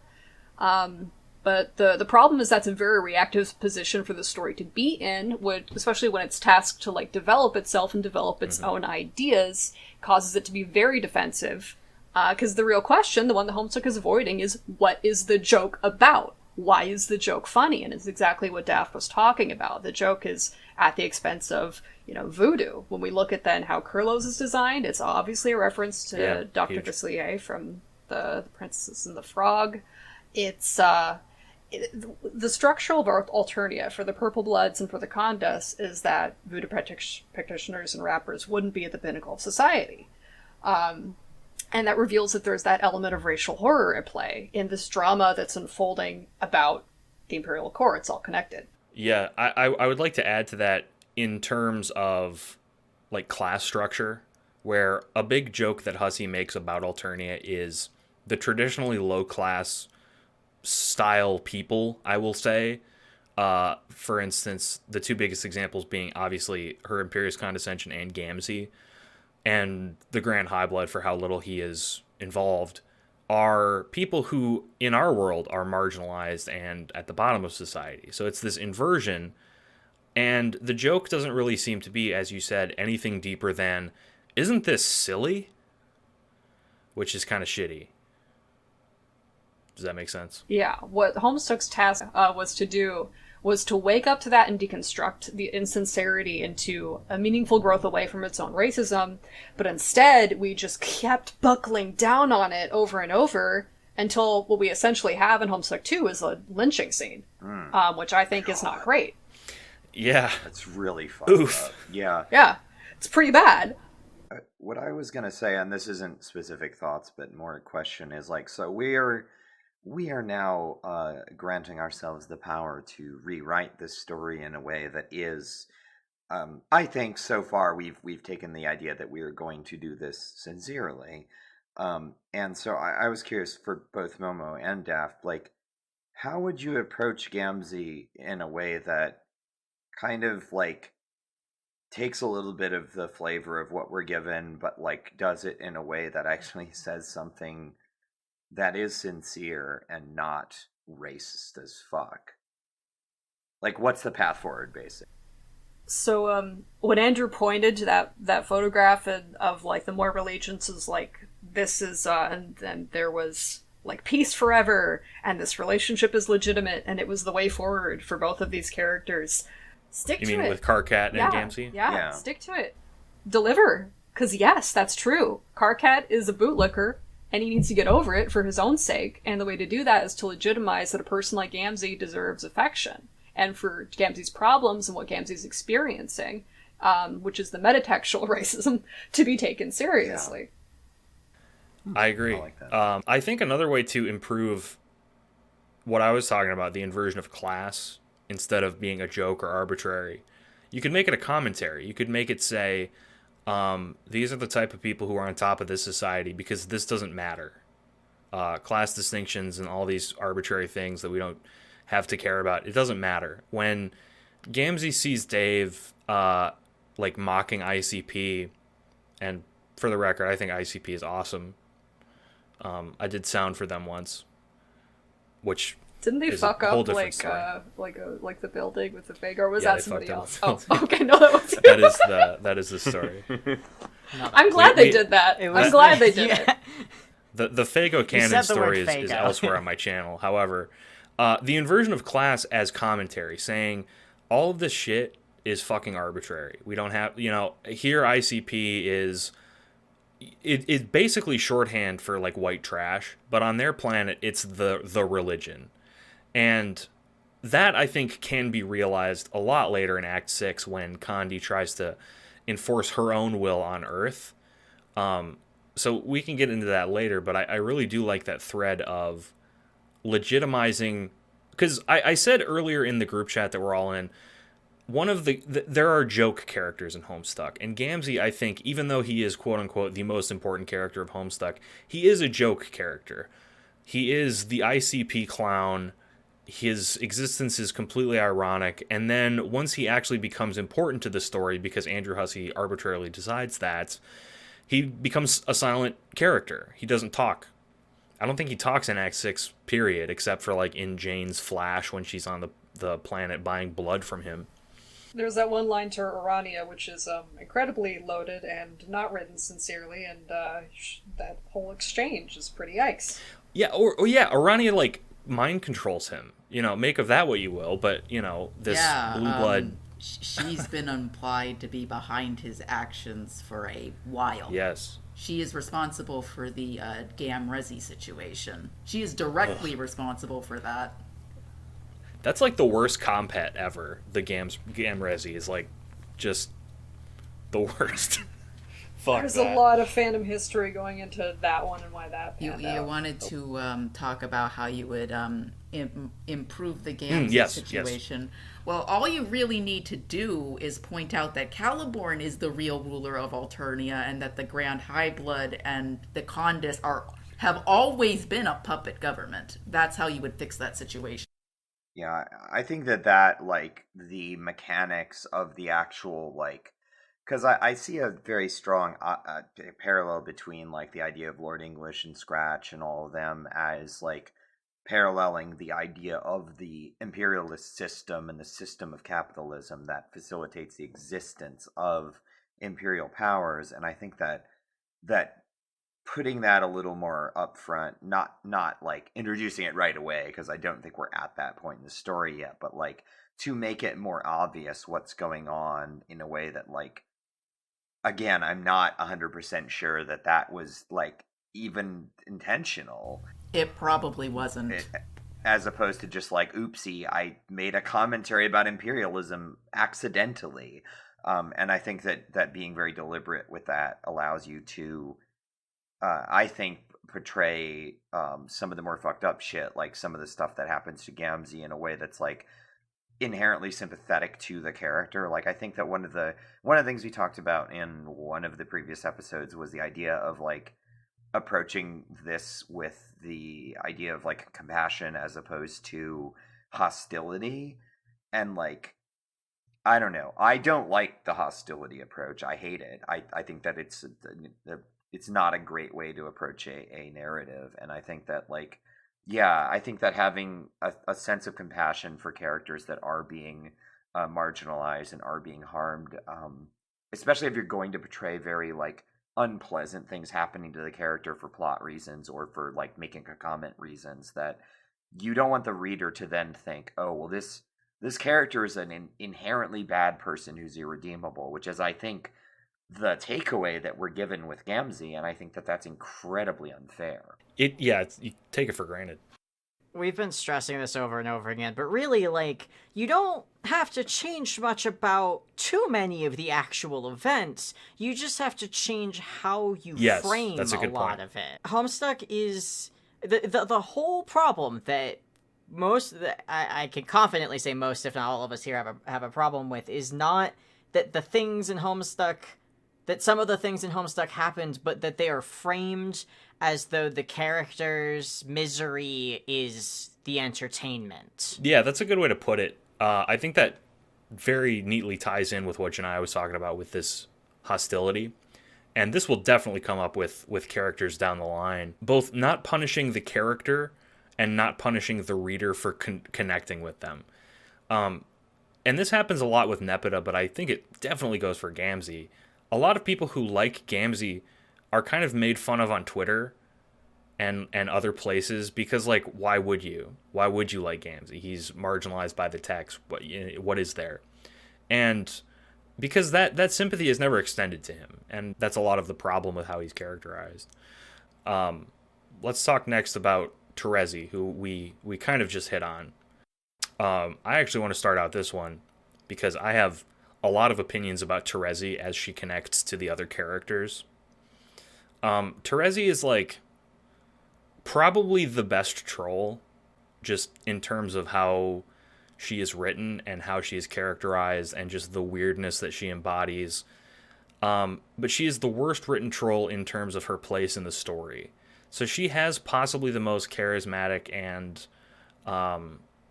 But the problem is that's a very reactive position for the story to be in, especially when it's tasked to develop itself and develop its own ideas, causes it to be very defensive. Because the real question, the one that Homestuck is avoiding, is what is the joke about? Why is the joke funny? And it's exactly what Daft was talking about. The joke is at the expense of, voodoo. When we look at then how Kurlos is designed, it's obviously a reference to Dr. Deslierre from the Princess and the Frog. It's the structure of Alternia for the Purple Bloods and for the Condas is that voodoo practitioners and rappers wouldn't be at the pinnacle of society. And that reveals that there's that element of racial horror at play in this drama that's unfolding about the Imperial Court. It's all connected. Yeah, I would like to add to that in terms of class structure, where a big joke that Hussey makes about Alternia is the traditionally low class style people, I will say. For instance, the two biggest examples being obviously Her Imperious Condescension and Gamzee, and the Grand High Blood, for how little he is involved, are people who, in our world, are marginalized and at the bottom of society. So it's this inversion, and the joke doesn't really seem to be, as you said, anything deeper than, isn't this silly? Which is kind of shitty. Does that make sense? Yeah, what Homestuck's task was to do was to wake up to that and deconstruct the insincerity into a meaningful growth away from its own racism, but instead we just kept buckling down on it over and over until what we essentially have in Homestuck 2 is a lynching scene, which I think is not great. Yeah. That's really fucked up. Yeah. Yeah, it's pretty bad. What I was going to say, and this isn't specific thoughts, but more a question, is so we are now granting ourselves the power to rewrite this story in a way that is, I think so far we've taken the idea that we are going to do this sincerely, and so I was curious for both Momo and Daft, how would you approach Gamzee in a way that kind of takes a little bit of the flavor of what we're given, but like does it in a way that actually says something that is sincere and not racist as fuck. Like, what's the path forward, basically? So, when Andrew pointed to that photograph of like the Moira allegiance is like this is, and then there was like peace forever, and this relationship is legitimate, and it was the way forward for both of these characters. Stick You to mean it. with Karkat and Yeah, Gamzee? yeah, stick to it. Deliver, because yes, that's true. Karkat is a bootlicker, and he needs to get over it for his own sake. And the way to do that is to legitimize that a person like Gamzee deserves affection. And for Gamzee's problems and what Gamzee's experiencing, which is the metatextual racism, to be taken seriously. I agree. I like that. I think another way to improve what I was talking about, the inversion of class, instead of being a joke or arbitrary, you could make it a commentary. You could make it say, these are the type of people who are on top of this society because this doesn't matter. Class distinctions and all these arbitrary things that we don't have to care about, it doesn't matter. When Gamzee sees Dave like mocking ICP, and for the record, I think ICP is awesome. I did sound for them once, which Didn't they is a fuck whole up different like story. like the building with the fake, or was Yeah, that they somebody fucked else? up Oh, the okay, no, that was. that is the story. I'm glad they we- did that. It I'm was- glad they did yeah. it. The Fago canon said the word story is Fago. elsewhere on my channel. However, the inversion of class as commentary, saying all of this shit is fucking arbitrary. We don't have, here ICP is, it's basically shorthand for like white trash, but on their planet, it's the religion. And that, I think, can be realized a lot later in Act 6 when Condi tries to enforce her own will on Earth. So we can get into that later, but I really do like that thread of legitimizing, because I said earlier in the group chat that we're all in, one of there are joke characters in Homestuck, and Gamzee, I think, even though he is quote unquote the most important character of Homestuck, he is a joke character. He is the ICP clown. His existence is completely ironic, and then once he actually becomes important to the story, because Andrew Hussey arbitrarily decides that, he becomes a silent character. He doesn't talk. I don't think he talks in Act 6, period, except for like in Jane's flash when she's on the planet buying blood from him. There's that one line to Urania, which is incredibly loaded and not written sincerely, and that whole exchange is pretty yikes. Yeah, or yeah, Arania like mind controls him. Make of that what you will, but this blue blood. She's been implied to be behind his actions for a while. Yes. She is responsible for the Gam Resi situation. She is directly responsible for that. That's like the worst compet ever. The Gam Resi is like just the worst. Fuck There's that. a lot of fandom history going into that one and why that You panned out. wanted to talk about how you would improve the Gam yes, situation. Well, all you really need to do is point out that Caliborn is the real ruler of Alternia, and that the Grand High Blood and the Condis have always been a puppet government. That's how you would fix that situation. Yeah, I think that like the mechanics of the actual like, because I see a very strong parallel between like the idea of Lord English and Scratch and all of them as like paralleling the idea of the imperialist system and the system of capitalism that facilitates the existence of imperial powers. And I think that putting that a little more upfront, not like introducing it right away, because I don't think we're at that point in the story yet, but like to make it more obvious what's going on in a way that like, again, I'm not 100% sure that was like even intentional. It probably wasn't. As opposed to just like, oopsie, I made a commentary about imperialism accidentally. And I think that being very deliberate with that allows you to, I think, portray some of the more fucked up shit, like some of the stuff that happens to Gamzee in a way that's like inherently sympathetic to the character. Like, I think that one of the things we talked about in one of the previous episodes was the idea of like approaching this with the idea of like compassion as opposed to hostility. And like I don't know. I don't like the hostility approach. I hate it. I think that it's not a great way to approach a narrative, and I think that like yeah, I think that having a sense of compassion for characters that are being marginalized and are being harmed, especially if you're going to portray very like unpleasant things happening to the character for plot reasons or for like making a comment reasons, that you don't want the reader to then think, oh well, this character is an inherently bad person who's irredeemable, which is, I think, the takeaway that we're given with Gamzee, and I think that that's incredibly unfair. You take it for granted. We've been stressing this over and over again, but really, like, you don't have to change much about too many of the actual events. You just have to change how you frame that's a good lot point. of it. Homestuck is the whole problem that I can confidently say most, if not all of us here have a problem with, is not that the things in Homestuck, that some of the things in Homestuck happened, but that they are framed as though the character's misery is the entertainment. Yeah, that's a good way to put it. I think that very neatly ties in with what Janai was talking about with this hostility. And this will definitely come up with characters down the line. Both not punishing the character and not punishing the reader for connecting with them. And this happens a lot with Nepeta, but I think it definitely goes for Gamzee. A lot of people who like Gamzee are kind of made fun of on Twitter and other places because, like, why would you? Why would you like Gamzee? He's marginalized by the text. What is there? And because that sympathy is never extended to him, and that's a lot of the problem with how he's characterized. Let's talk next about Terezi, who we kind of just hit on. I actually want to start out this one because I have a lot of opinions about Terezi as she connects to the other characters. Terezi is like probably the best troll, just in terms of how she is written and how she is characterized and just the weirdness that she embodies. But she is the worst written troll in terms of her place in the story. So she has possibly the most charismatic and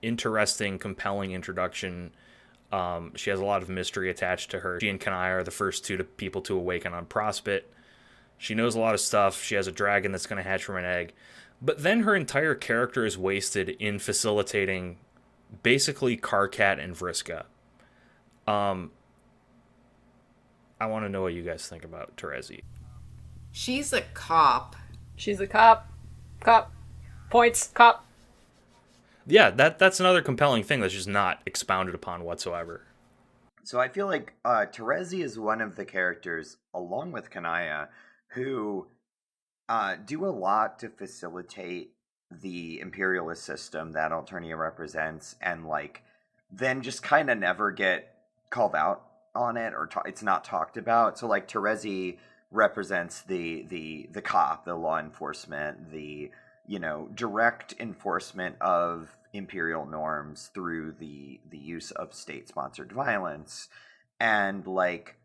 interesting, compelling introduction. She has a lot of mystery attached to her. She and Kanai are the first two people to awaken on Prospit. She knows a lot of stuff. She has a dragon that's going to hatch from an egg. But then her entire character is wasted in facilitating basically Karkat and Vriska. I want to know what you guys think about Terezi. She's a cop. She's a cop. Cop. Points. Cop. Yeah, that's another compelling thing that's just not expounded upon whatsoever. So I feel like Terezi is one of the characters, along with Kanaya, who do a lot to facilitate the imperialist system that Alternia represents, and like then just kind of never get called out on it, or it's not talked about. So like Terezi represents the cop, the law enforcement, the direct enforcement of imperial norms through the use of state-sponsored violence. And like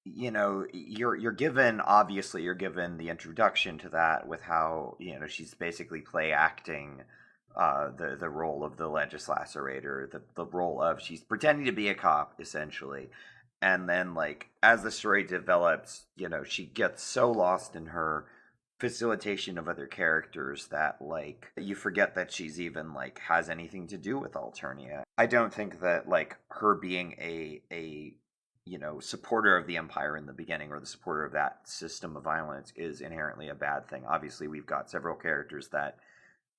you're given the introduction to that with how she's basically play acting the role of the legislator, the role of, she's pretending to be a cop essentially. And then like as the story develops, she gets so lost in her facilitation of other characters that like you forget that she's even like has anything to do with Alternia. I don't think that like her being a supporter of the Empire in the beginning, or the supporter of that system of violence, is inherently a bad thing. Obviously, we've got several characters that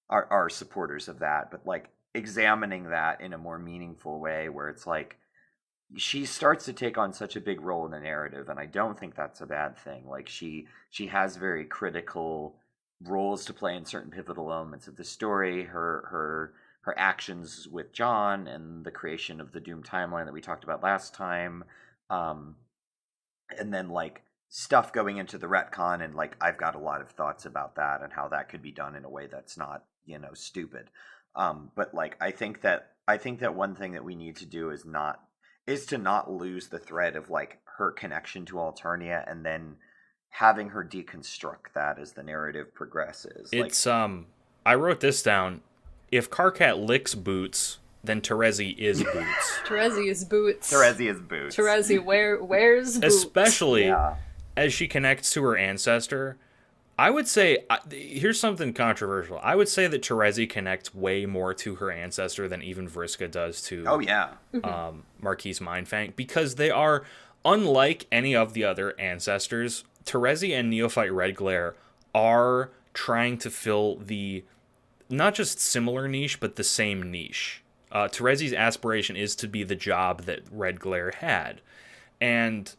are supporters of that, but like examining that in a more meaningful way, where it's like she starts to take on such a big role in the narrative, and I don't think that's a bad thing. Like she has very critical roles to play in certain pivotal elements of the story. Her actions with John and the creation of the Doom timeline that we talked about last time. And then like stuff going into the retcon, and like I've got a lot of thoughts about that and how that could be done in a way that's not stupid. But like I think that one thing that we need to do is to not lose the thread of like her connection to Alternia, and then having her deconstruct that as the narrative progresses. It's I wrote this down. If Karkat licks Boots, then Terezi is Boots. Terezi is Boots. Terezi is Boots. Terezi wears Boots. Especially as she connects to her ancestor. I would say, here's something controversial. I would say that Terezi connects way more to her ancestor than even Vriska does to Marquise Mindfang, because they are, unlike any of the other ancestors, Terezi and Neophyte Red Glare are trying to fill the, not just similar niche, but the same niche. Terezi's aspiration is to be the job that Red Glare had. And,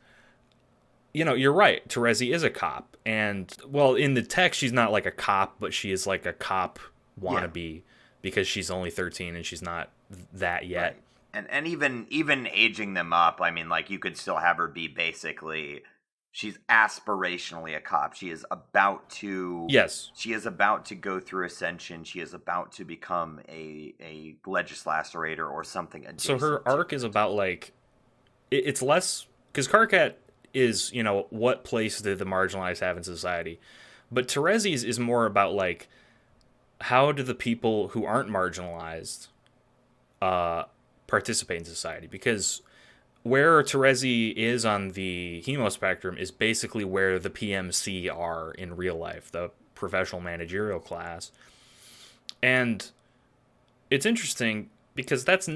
you know, you're right, Terezi is a cop. And, well, in the text, she's not like a cop, but she is like a cop wannabe because she's only 13 and she's not that yet. Right. And even aging them up, I mean, like, you could still have her be basically, she's aspirationally a cop. She is about to... Yes. She is about to go through ascension. She is about to become a legislator or something adjacent. So her arc is about, like, it's less... Because Karkat is, you know, what place do the marginalized have in society? But Terezi's is more about, like, how do the people who aren't marginalized participate in society? Because where Terezi is on the hemo spectrum is basically where the PMC are in real life, the professional managerial class. And it's interesting because that's,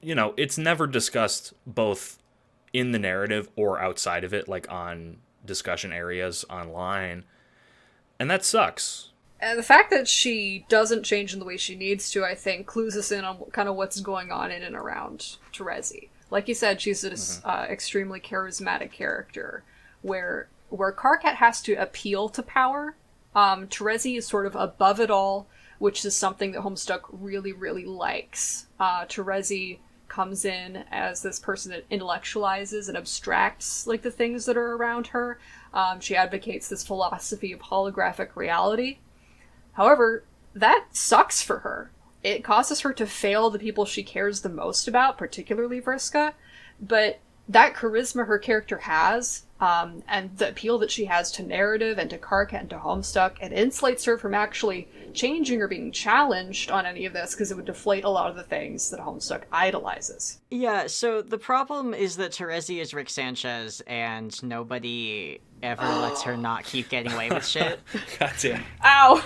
you know, it's never discussed both in the narrative or outside of it, like on discussion areas online. And that sucks. And the fact that she doesn't change in the way she needs to, I think, clues us in on kind of what's going on in and around Terezi. Like you said, she's this extremely charismatic character, where Karkat has to appeal to power. Terezi is sort of above it all, which is something that Homestuck really, really likes. Terezi comes in as this person that intellectualizes and abstracts like the things that are around her. She advocates this philosophy of holographic reality. However, that sucks for her. It causes her to fail the people she cares the most about, particularly Vriska, but that charisma her character has, and the appeal that she has to narrative and to Karkat and to Homestuck, it insulates her from actually changing or being challenged on any of this, because it would deflate a lot of the things that Homestuck idolizes. Yeah, so the problem is that Terezi is Rick Sanchez, and nobody ever lets her not keep getting away with shit. Goddamn. Ow!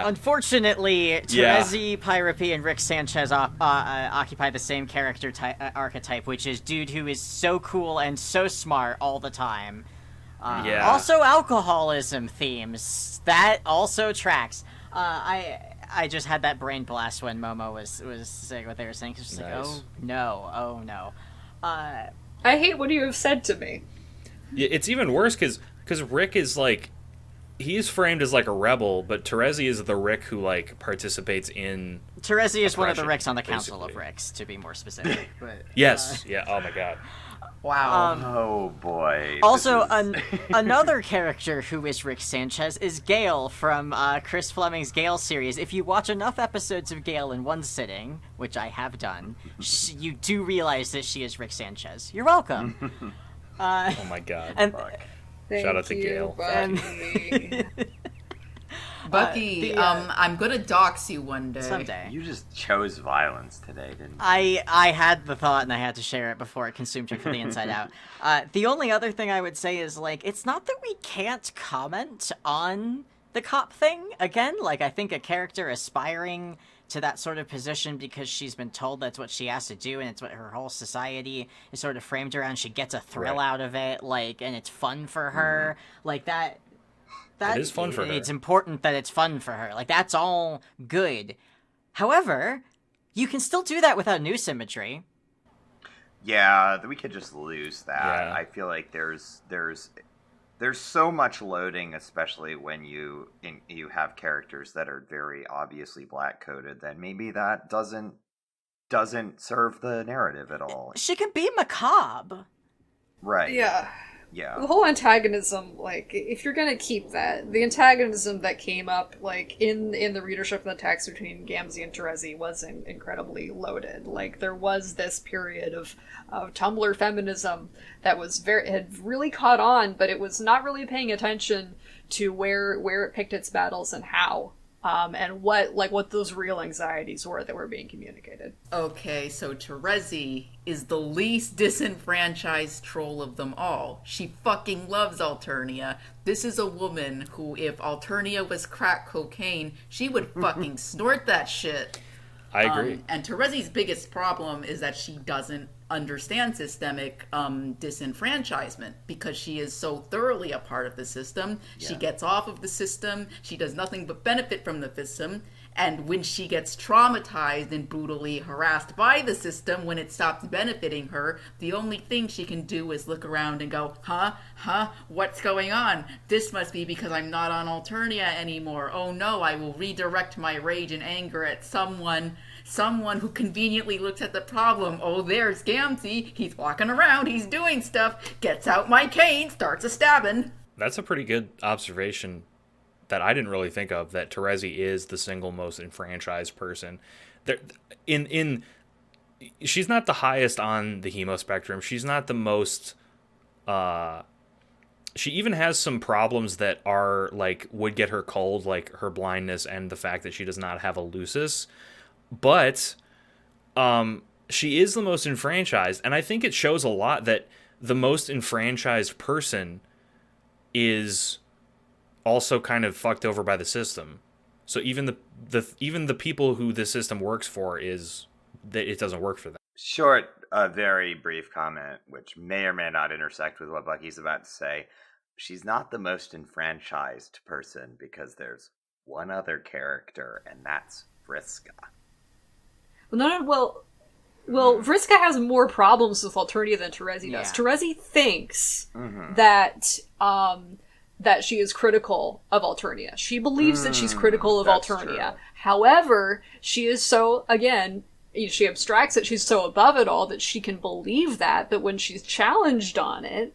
Unfortunately, Terezi, Pyrope, and Rick Sanchez occupy the same character archetype, which is dude who is so cool and so smart all the time. Also, alcoholism themes. That also tracks. I just had that brain blast when Momo was saying what they were saying. It's just like, oh no. I hate what you have said to me. Yeah, it's even worse because Rick is like, he's framed as like a rebel, but Terezi is the Rick who like participates in. Terezi is one of the Ricks on the Council of Ricks, to be more specific. But, yes. Yeah. Oh my god. Wow. Oh boy. Also, another character who is Rick Sanchez is Gale from Chris Fleming's Gale series. If you watch enough episodes of Gale in one sitting, which I have done, you do realize that she is Rick Sanchez. You're welcome. Oh my god. And, shout out to Gale. Bucky, I'm gonna dox you one day. Someday. You just chose violence today, didn't you? I had the thought and I had to share it before it consumed her from the inside out. The only other thing I would say is, like, it's not that we can't comment on the cop thing. Again, like, I think a character aspiring to that sort of position because she's been told that's what she has to do and it's what her whole society is sort of framed around. She gets a thrill out of it, like, and it's fun for her. Like, that is fun for her. It's important that it's fun for her. Like, that's all good. However, you can still do that without new symmetry. Yeah, we could just lose that. Yeah. I feel like there's so much loading, especially when you have characters that are very obviously black coded. That maybe that doesn't serve the narrative at all. She can be macabre. Right. Yeah. Yeah. The whole antagonism, like, if you're gonna keep that, the antagonism that came up, like, in the readership and the text between Gamzee and Terezi was incredibly loaded. Like, there was this period of Tumblr feminism that was had really caught on, but it was not really paying attention to where it picked its battles and how. and what those real anxieties were that were being communicated. Okay, so Terezi is the least disenfranchised troll of them all. She fucking loves Alternia. This is a woman who, if Alternia was crack cocaine, she would fucking snort that shit. I agree. And Terezi's biggest problem is that she doesn't understand systemic disenfranchisement because she is so thoroughly a part of the system. Yeah. She gets off of the system. She does nothing but benefit from the system. And when she gets traumatized and brutally harassed by the system, when it stops benefiting her, the only thing she can do is look around and go, what's going on? This must be because I'm not on Alternia anymore. Oh no, I will redirect my rage and anger at someone who conveniently looks at the problem. Oh, there's Gamzee. He's walking around. He's doing stuff. Gets out my cane. Starts a stabbing. That's a pretty good observation that I didn't really think of, that Terezi is the single most enfranchised person. She's not the highest on the hemo spectrum. She's not the most... she even has some problems that are, like, would get her cold, like her blindness and the fact that she does not have a lucis. But she is the most enfranchised, and I think it shows a lot that the most enfranchised person is also kind of fucked over by the system. So even the people who the system works for, is that it doesn't work for them. Short, very brief comment, which may or may not intersect with what Bucky's about to say. She's not the most enfranchised person because there's one other character, and that's Vriska. Well, Vriska has more problems with Alternia than Terezi does. Terezi thinks that she is critical of Alternia. She believes that she's critical of Alternia. True. However, she is so, again, she abstracts it, she's so above it all that she can believe that, but when she's challenged on it,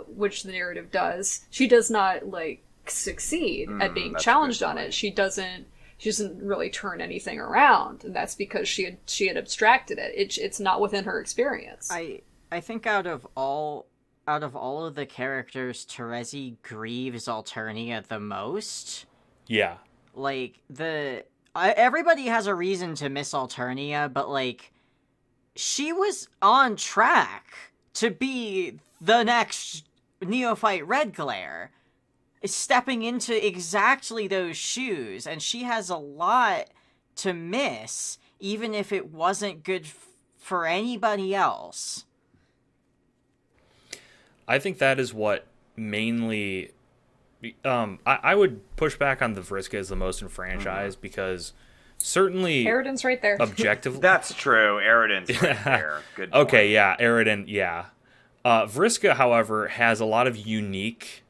which the narrative does, she does not, like, succeed at being challenged on it. She doesn't really turn anything around, and that's because she had abstracted it. It's not within her experience. I think out of all of the characters, Terezi grieves Alternia the most. Yeah. Like, everybody has a reason to miss Alternia, but, like, she was on track to be the next Neophyte Red Glare, stepping into exactly those shoes, and she has a lot to miss, even if it wasn't good for anybody else. I think that is what mainly... I would push back on the Vriska as the most enfranchised, because certainly... Eridan's right there. Objectively... That's true. Eridan's right there. Good point. Okay, yeah. Eridan, yeah. Vriska, however, has a lot of unique...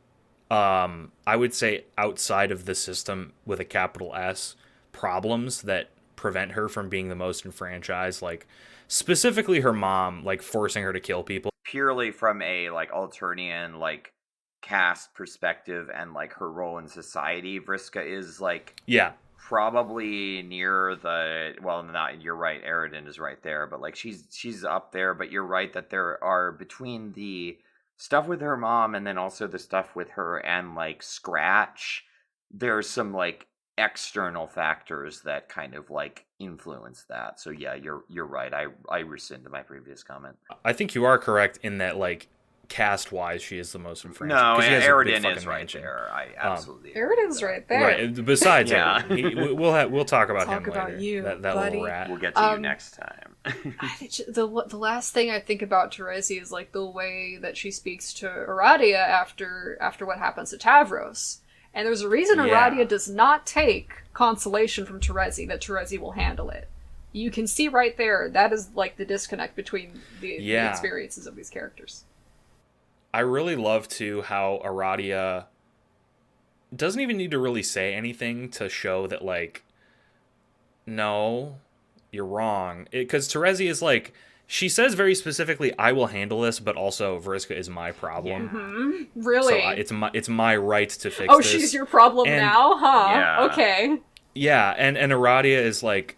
I would say outside of the system with a capital S, problems that prevent her from being the most enfranchised, like specifically her mom, like forcing her to kill people. Purely from a like Alternian like caste perspective and like her role in society, Vriska is like probably near the not, you're right, Eridan is right there, but like she's up there, but you're right that there are between the stuff with her mom and then also the stuff with her and like Scratch, there's some like external factors that kind of like influence that. So yeah, you're right. I rescind my previous comment. I think you are correct in that, like, cast wise she is the most enfranchised. No, Eridan is right there. I absolutely Eridan's right there. Right. Besides we'll talk about him later. About you, that buddy. little rat. We'll get to you next time. The last thing I think about Terezi is like the way that she speaks to Aradia after what happens to Tavros. And there's a reason Aradia does not take consolation from Terezi, that Terezi will handle it. You can see right there, that is like the disconnect between the experiences of these characters. I really love, too, how Aradia doesn't even need to really say anything to show that, like, no, you're wrong. Because Terezi is like, she says very specifically, I will handle this, but also Vriska is my problem. Yeah. Mm-hmm. Really? So it's my right to fix this. Oh, she's your problem now? Huh? Yeah. Okay. Yeah, and Aradia is like,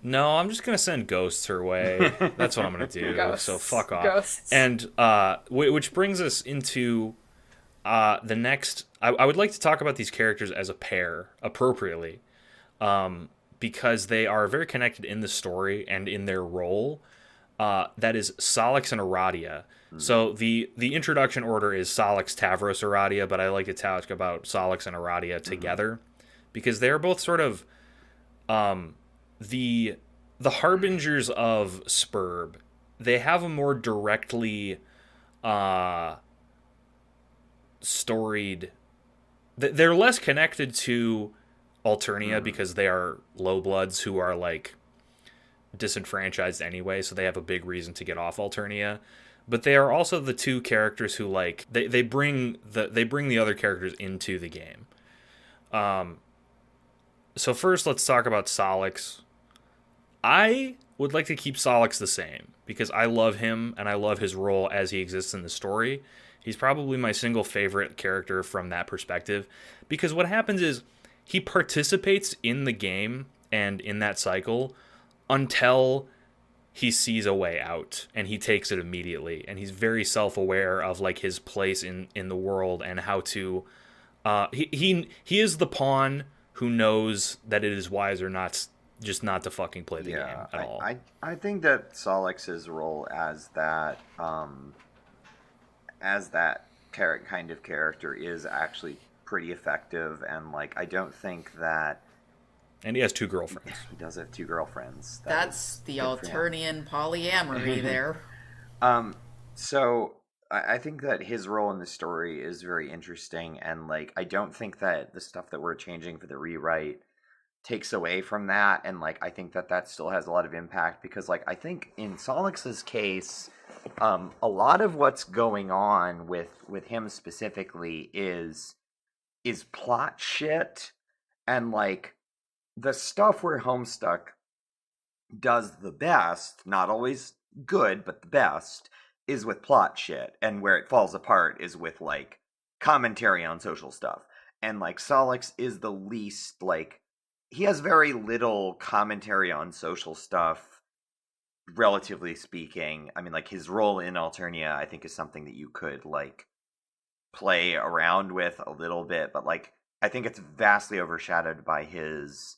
no, I'm just going to send ghosts her way. That's what I'm going to do. Ghosts. So fuck off. Ghosts. And which brings us into the next, I would like to talk about these characters as a pair appropriately, because they are very connected in the story and in their role. That is Solix and Aradia. So the introduction order is Solix, Tavros, Aradia, but I like to talk about Solix and Aradia together because they're both sort of the harbingers of Spurb. They have a more directly storied. They're less connected to Alternia because they are lowbloods who are like disenfranchised anyway, so they have a big reason to get off Alternia. But they are also the two characters who like they bring the other characters into the game. So first, let's talk about Solix. I would like to keep Solix the same because I love him and I love his role as he exists in the story. He's probably my single favorite character from that perspective because what happens is he participates in the game and in that cycle until he sees a way out and he takes it immediately, and he's very self-aware of like his place in the world and how to he is the pawn who knows that it is wiser not to fucking play the game at all. I think that Solix's role as that kind of character is actually pretty effective, and like I don't think that. And he has 2 girlfriends. He does have 2 girlfriends. That's the Alternian polyamory there. So I think that his role in the story is very interesting, and like I don't think that the stuff that we're changing for the rewrite takes away from that, and like I think that still has a lot of impact because like I think in Solix's case, a lot of what's going on with him specifically is plot shit, and like the stuff where Homestuck does the best, not always good, but the best, is with plot shit. And where it falls apart is with, like, commentary on social stuff. And, like, Solix is the least, like, he has very little commentary on social stuff, relatively speaking. I mean, like, his role in Alternia, I think, is something that you could, like, play around with a little bit. But, like, I think it's vastly overshadowed by his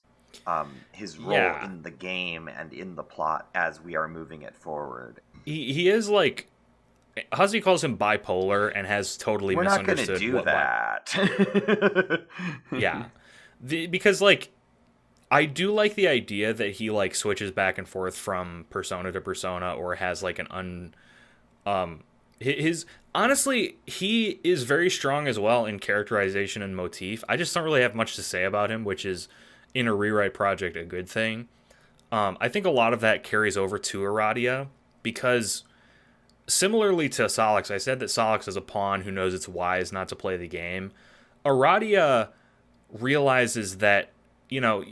role in the game and in the plot as we are moving it forward. He is like, Huzzy calls him bipolar and has totally misunderstood. We're not going to do that. Yeah, because like I do like the idea that he like switches back and forth from persona to persona, or has like his honestly, he is very strong as well in characterization and motif. I just don't really have much to say about him, which is in a rewrite project a good thing. I think a lot of that carries over to Aradia because similarly to Solix, I said that Solix is a pawn who knows it's wise not to play the game. Aradia realizes that, you know,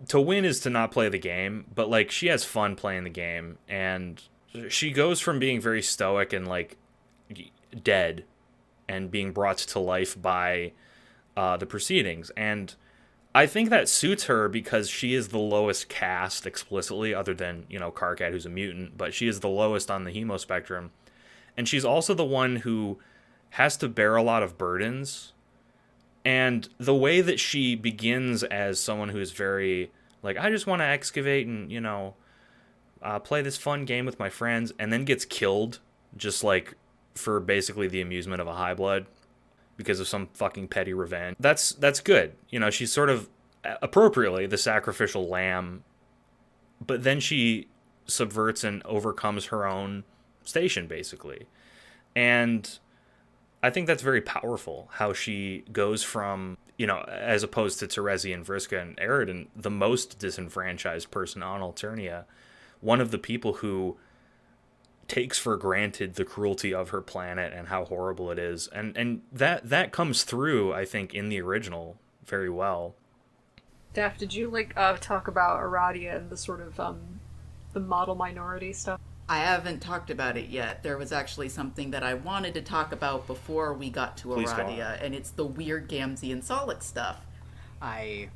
to win is to not play the game, but like she has fun playing the game, and she goes from being very stoic and like dead and being brought to life by the proceedings. And I think that suits her because she is the lowest caste explicitly, other than, you know, Karkat, who's a mutant, but she is the lowest on the hemo spectrum. And she's also the one who has to bear a lot of burdens. And the way that she begins as someone who is very, like, I just want to excavate and, you know, play this fun game with my friends, and then gets killed just, like, for basically the amusement of a high blood because of some fucking petty revenge. That's good. You know, she's sort of appropriately the sacrificial lamb, but then she subverts and overcomes her own station, basically. And I think that's very powerful, how she goes from, you know, as opposed to Terezi and Vriska and Aridin, the most disenfranchised person on Alternia, one of the people who takes for granted the cruelty of her planet and how horrible it is, and that comes through, I think, in the original very well. Daff, did you talk about Aradia and the sort of the model minority stuff? I haven't talked about it yet. There was actually something that I wanted to talk about before we got to Aradia, and it's the weird Gamzee and Solix stuff. I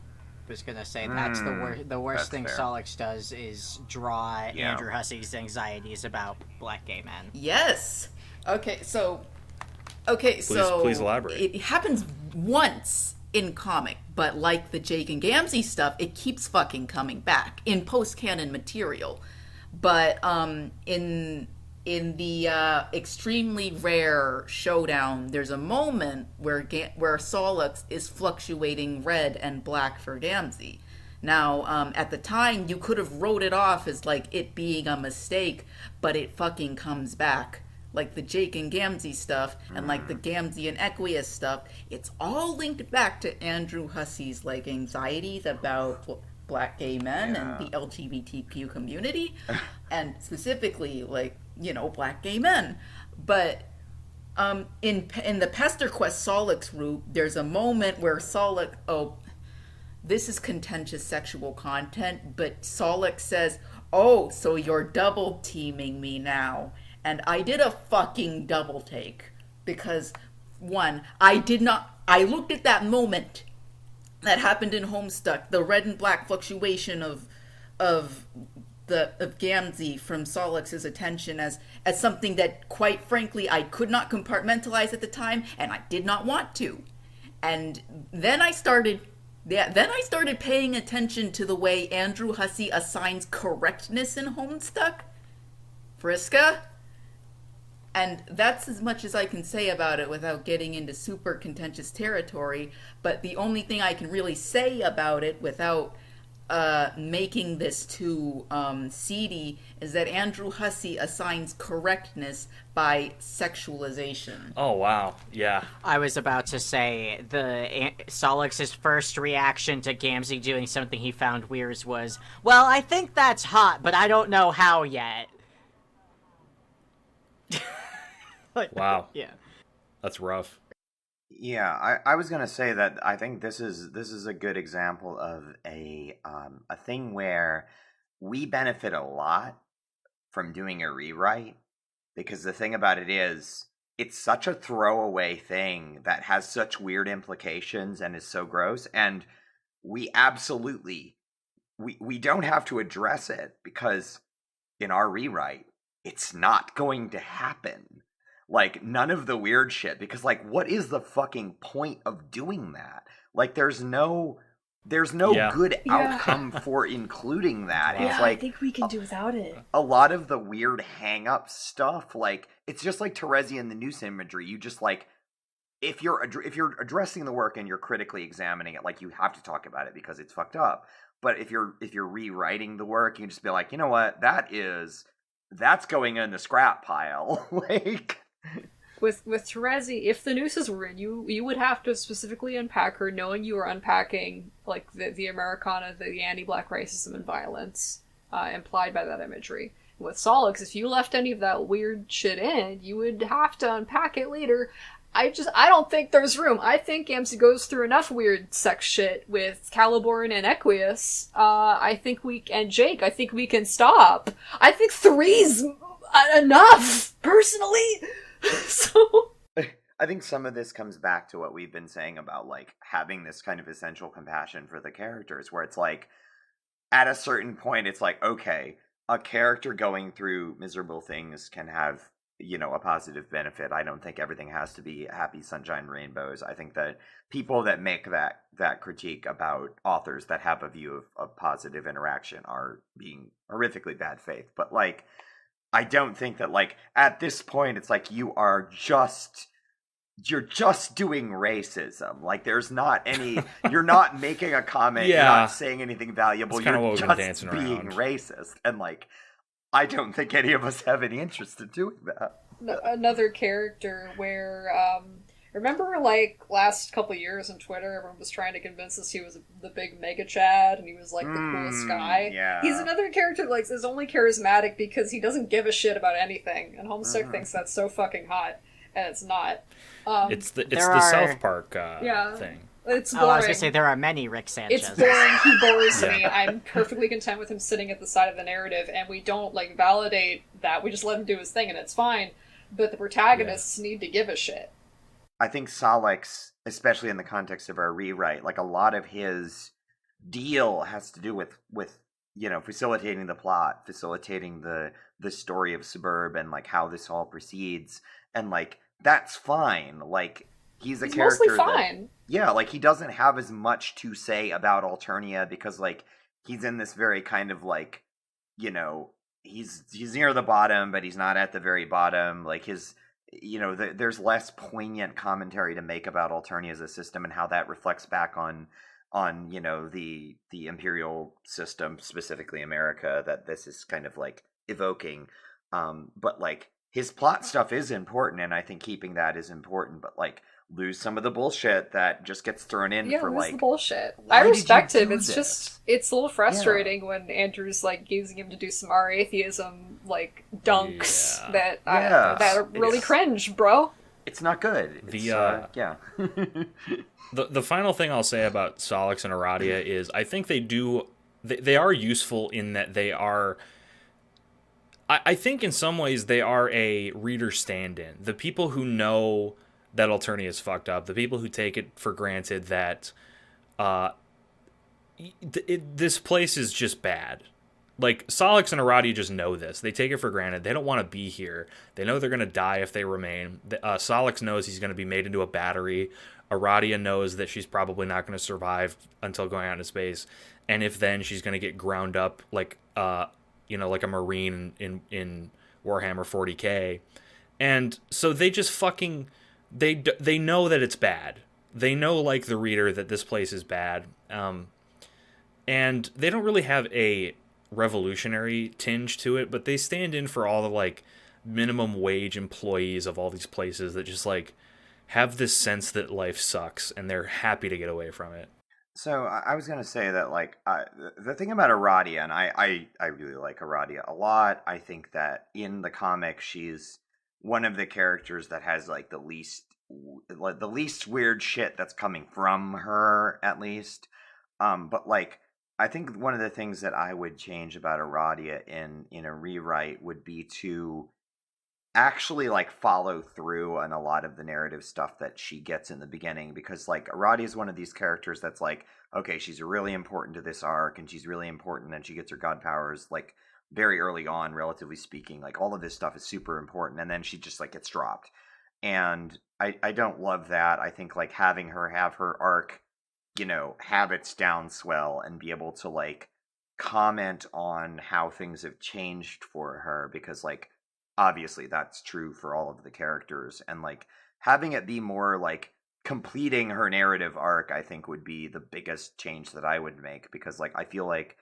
was gonna say that's the worst thing fair. Solix does is draw Andrew Hussy's anxieties about black gay men. Yes. Okay, so Okay, so please elaborate. It happens once in comic, but like the Jake and Gamzee stuff, it keeps fucking coming back in post-canon material. But in the extremely rare showdown, there's a moment where Solix is fluctuating red and black for Gamzee. Now, at the time, you could have wrote it off as like it being a mistake, but it fucking comes back. Like the Jake and Gamzee stuff, and like the Gamzee and Equius stuff, it's all linked back to Andrew Hussey's like anxieties about black gay men and the LGBTQ community, and specifically like black gay men. But in the Pester Quest Solix route, there's a moment where Solix, this is contentious sexual content, but Solix says, "Oh, so you're double teaming me now." And I did a fucking double take because, one, I looked at that moment that happened in Homestuck, the red and black fluctuation of Gamzee from Solix's attention as something that, quite frankly, I could not compartmentalize at the time, and I did not want to. And then I started paying attention to the way Andrew Hussey assigns correctness in Homestuck. Vriska. And that's as much as I can say about it without getting into super contentious territory. But the only thing I can really say about it without making this too seedy is that Andrew Hussey assigns correctness by sexualization. Oh, wow. Yeah. I was about to say, Solix's first reaction to Gamzee doing something he found weird was, well, I think that's hot, but I don't know how yet. Wow. Yeah. That's rough. Yeah, I was gonna say that I think this is a good example of a thing where we benefit a lot from doing a rewrite, because the thing about it is it's such a throwaway thing that has such weird implications and is so gross, and we absolutely we don't have to address it because in our rewrite it's not going to happen. Like, none of the weird shit, because, like, what is the fucking point of doing that? Like, there's no good outcome for including that. Yeah, It's like, I think we can do without it. a lot of the weird hang-up stuff, like, it's just like Terezi and the Noose imagery. You just, like, if you're addressing the work and you're critically examining it, like, you have to talk about it because it's fucked up. But if you're rewriting the work, you can just be like, you know what, that's going in the scrap pile. Like... With Terezi, if the nooses were in, you would have to specifically unpack her, knowing you were unpacking like the Americana, the anti-black racism and violence implied by that imagery. With Solix, if you left any of that weird shit in, you would have to unpack it later. I don't think there's room. I think Gamzee goes through enough weird sex shit with Caliborn and Equius. And Jake, I think we can stop. I think 3's enough, personally. So I think some of this comes back to what we've been saying about, like, having this kind of essential compassion for the characters, where it's like, at a certain point, it's like, okay, a character going through miserable things can have, a positive benefit. I don't think everything has to be happy sunshine rainbows. I think that people that make that critique about authors that have a view of positive interaction are being horrifically bad faith. But, like, I don't think that, like, at this point, it's like you're just doing racism. Like, there's not any, you're not making a comment, you're not saying anything valuable, you're just being racist. And, like, I don't think any of us have any interest in doing that. Another character where, remember, like, last couple years on Twitter, everyone was trying to convince us he was the big mega Chad, and he was, like, the coolest guy? Yeah. He's another character that, like, is only charismatic because he doesn't give a shit about anything, and Homestuck thinks that's so fucking hot, and it's not. It's the South Park thing. It's boring. Oh, I was gonna say, there are many Rick Sanchez. It's boring, he bores me. I'm perfectly content with him sitting at the side of the narrative, and we don't, like, validate that, we just let him do his thing, and it's fine. But the protagonists need to give a shit. I think Solix, especially in the context of our rewrite, like, a lot of his deal has to do with facilitating the plot, facilitating the story of Suburb and, like, how this all proceeds. And, like, that's fine. Like, he's a He's character mostly fine. yeah, like, he doesn't have as much to say about Alternia because, like, he's in this very kind of, like, you know, he's near the bottom, but he's not at the very bottom. Like, his, you know, there's less poignant commentary to make about Alternia as a system and how that reflects back on you know, the imperial system, specifically America, that this is kind of like evoking. But like, his plot stuff is important, and I think keeping that is important, but like, lose some of the bullshit that just gets thrown in for lose like, the bullshit. why I did you respect him. do It's this? just it's a little frustrating when Andrew's like using him to do some our atheism like dunks Yeah. that are really cringe, bro. It's not good. It's, yeah. The final thing I'll say about Solix and Aradia is I think they are useful in that they are. I think in some ways they are a reader stand-in. The people who know that Alternia is fucked up, the people who take it for granted that this place is just bad. Like, Solix and Aradia just know this. They take it for granted. They don't want to be here. They know they're going to die if they remain. Solix knows he's going to be made into a battery. Aradia knows that she's probably not going to survive until going out into space. And if then, she's going to get ground up like like a Marine in Warhammer 40K. And so they just fucking... They know that it's bad. They know, like the reader, that this place is bad. And they don't really have a revolutionary tinge to it, but they stand in for all the like minimum wage employees of all these places that just like have this sense that life sucks and they're happy to get away from it. So I was gonna say that like the thing about Aradia, and I really like Aradia a lot. I think that in the comic she's one of the characters that has like the least weird shit that's coming from her, at least. But like, I think one of the things that I would change about Aradia in a rewrite would be to actually like follow through on a lot of the narrative stuff that she gets in the beginning, because like Aradia is one of these characters that's like, okay, she's really important to this arc and she's really important and she gets her god powers like very early on, relatively speaking. Like, all of this stuff is super important, and then she just like gets dropped. And I don't love that. I think like having her have her arc, you know, have its downswell and be able to like comment on how things have changed for her, because like obviously that's true for all of the characters, and like having it be more like completing her narrative arc, I think would be the biggest change that I would make, because like I feel like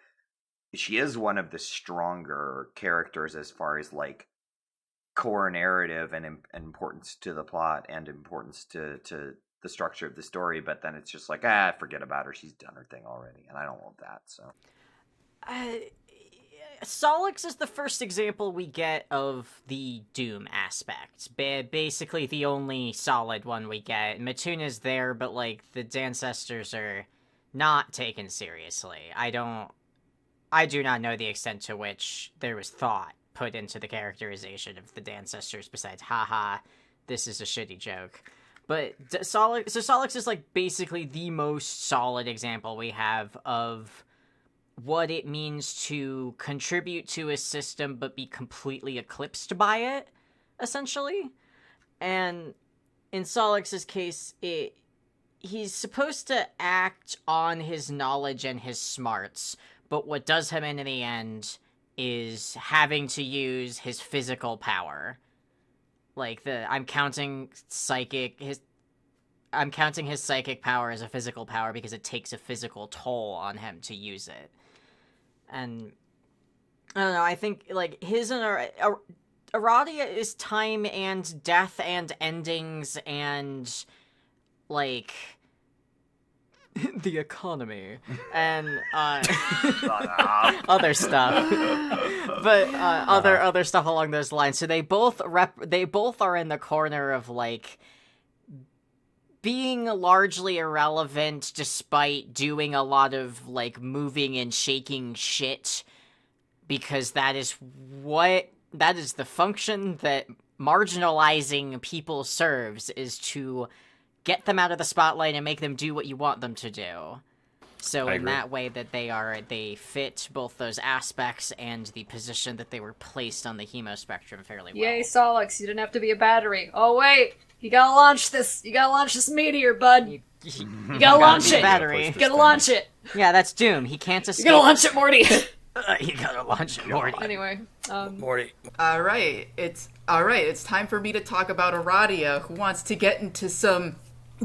she is one of the stronger characters as far as like core narrative and importance to the plot and importance to the structure of the story, but then it's just like, forget about her, she's done her thing already, and I don't want that. So Solix is the first example we get of the Doom aspect. Basically the only solid one we get. Matuna's there, but like the ancestors are not taken seriously. I do not know the extent to which there was thought put into the characterization of the ancestors besides, haha, this is a shitty joke. But Solix is like basically the most solid example we have of what it means to contribute to a system but be completely eclipsed by it, essentially. And in Solix's case, he's supposed to act on his knowledge and his smarts, but what does him in the end is having to use his physical power. Like, I'm counting his psychic power as a physical power because it takes a physical toll on him to use it. And I don't know, I think like his and Aradia is time and death and endings and like the economy and other stuff, but other stuff along those lines. So they both are in the corner of like being largely irrelevant despite doing a lot of like moving and shaking shit, because that is the function that marginalizing people serves, is to get them out of the spotlight and make them do what you want them to do. So in that way that they fit both those aspects and the position that they were placed on the hemo spectrum fairly well. Yay, Solix, you didn't have to be a battery. Oh wait, You gotta launch this. You gotta launch this meteor, bud. You gotta launch it. Battery. You gotta launch it. Yeah, that's Doom. He can't escape. You gotta launch it, Morty. You gotta launch it, Morty. Anyway, Morty. All right, it's time for me to talk about Aradia, who wants to get into some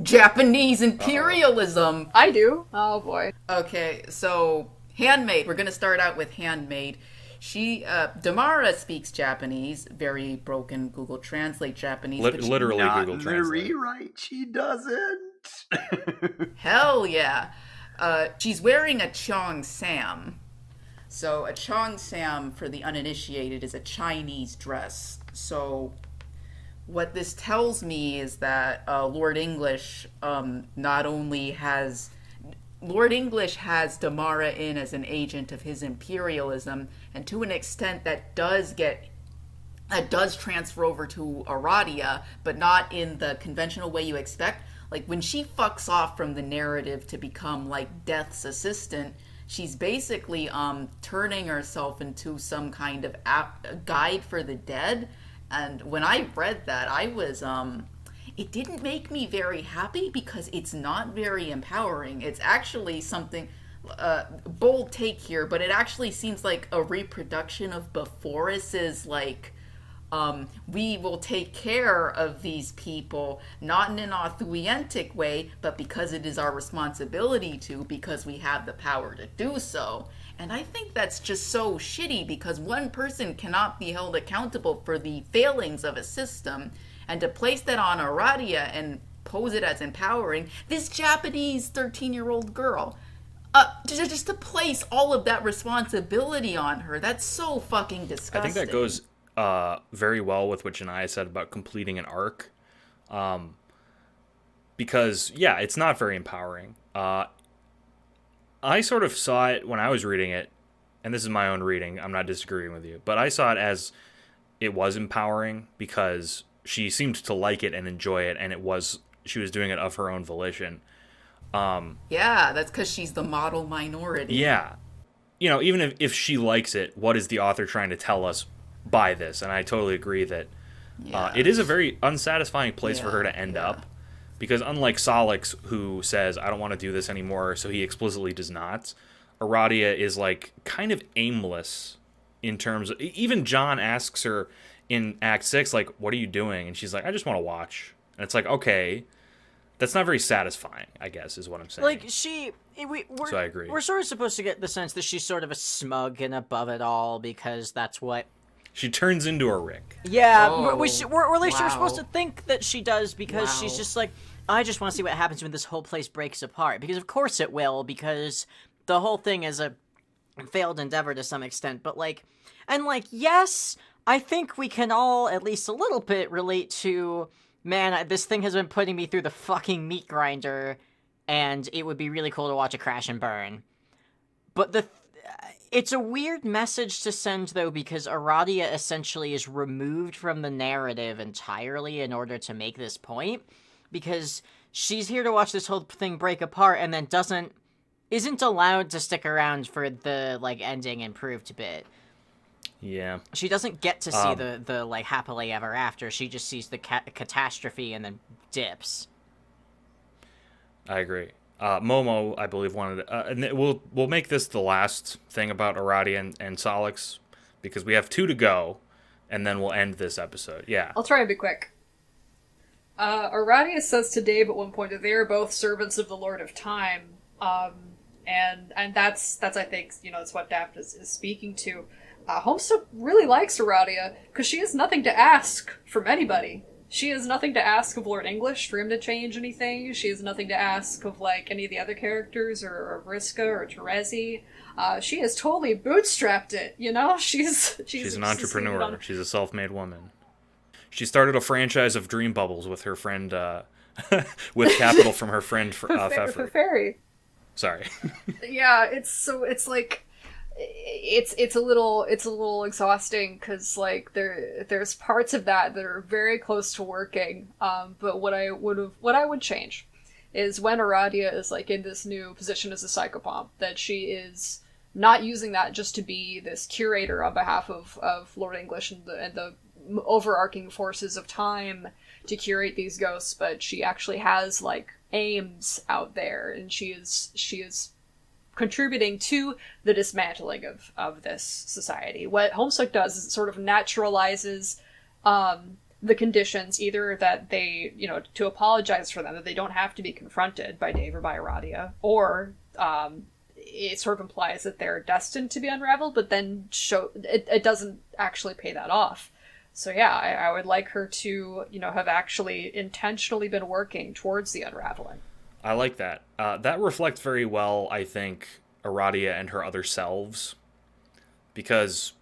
Japanese imperialism. I do. Oh boy. Okay, so Handmaid. We're gonna start out with Handmaid. Damara speaks Japanese, very broken Google Translate Japanese. but Literally Not Google in the Translate. rewrite, she doesn't. Hell yeah. She's wearing a Cheong Sam. So a Cheong Sam, for the uninitiated, is a Chinese dress. So what this tells me is that Lord English has Damara in as an agent of his imperialism, and to an extent that does transfer over to Aradia, but not in the conventional way you expect. Like, when she fucks off from the narrative to become, like, Death's assistant, she's basically turning herself into some kind of guide for the dead. And when I read that, I was it didn't make me very happy, because it's not very empowering. It's actually something bold take here, but it actually seems like a reproduction of Beforus's, like, we will take care of these people, not in an authentic way, but because it is our responsibility to, because we have the power to do so. And I think that's just so shitty, because one person cannot be held accountable for the failings of a system, and to place that on Aradia and pose it as empowering this Japanese 13-year-old girl, just to place all of that responsibility on her, that's so fucking disgusting. I think that goes very well with what Janaya said about completing an arc. Because, yeah, it's not very empowering. I sort of saw it when I was reading it, and this is my own reading, I'm not disagreeing with you, but I saw it as it was empowering because she seemed to like it and enjoy it, and she was doing it of her own volition. Yeah, that's because she's the model minority. Yeah. You know, even if she likes it, what is the author trying to tell us by this? And I totally agree that it is a very unsatisfying place for her to end up, because unlike Solix, who says, I don't want to do this anymore, so he explicitly does not, Aradia is, like, kind of aimless in terms of... Even John asks her in Act 6, like, what are you doing? And she's like, I just want to watch. And it's like, okay, that's not very satisfying, I guess, is what I'm saying. Like, so I agree. We're sort of supposed to get the sense that she's sort of a smug and above it all, because that's what... She turns into a Rick. Yeah, Oh, or at least wow. we're supposed to think that she does, because she's just like, I just want to see what happens when this whole place breaks apart. Because of course it will, because the whole thing is a failed endeavor to some extent. But, like, and, like, yes, I think we can all at least a little bit relate to, man, this thing has been putting me through the fucking meat grinder, and it would be really cool to watch it crash and burn. But it's a weird message to send, though, because Aradia essentially is removed from the narrative entirely in order to make this point, because she's here to watch this whole thing break apart, and then isn't allowed to stick around for the, like, ending improved bit. Yeah. She doesn't get to see the like, happily ever after. She just sees the catastrophe and then dips. I agree. Momo, I believe, wanted and we'll make this the last thing about Aradia and Solix, because we have 2 to go, and then we'll end this episode. Yeah. I'll try and be quick. Aradia says to Dave at one point that they are both servants of the Lord of Time, and that's I think, you know, that's what Daft is speaking to. Homestuck really likes Aradia, because she has nothing to ask from anybody. She has nothing to ask of Lord English for him to change anything. She has nothing to ask of, like, any of the other characters, or Vriska, or Terezi. She has totally bootstrapped it, you know? She's an entrepreneur. She's a self-made woman. She started a franchise of Dream Bubbles with her friend, with capital from her friend Pfeffer. Fairy. Sorry. Yeah, it's like... It's a little exhausting, because, like, there's parts of that are very close to working. But what I would change is when Aradia is, like, in this new position as a psychopomp, that she is not using that just to be this curator on behalf of Lord English and the overarching forces of time. to curate these ghosts, but she actually has like aims out there, and she is contributing to the dismantling of this society. What Homestuck does is it sort of naturalizes the conditions, either that they, to apologize for them, that they don't have to be confronted by Dave or by Aradia, or it sort of implies that they're destined to be unraveled, but then it doesn't actually pay that off. So yeah, I would like her to, have actually intentionally been working towards the unraveling. I like that. That reflects very well, I think, Aradia and her other selves, because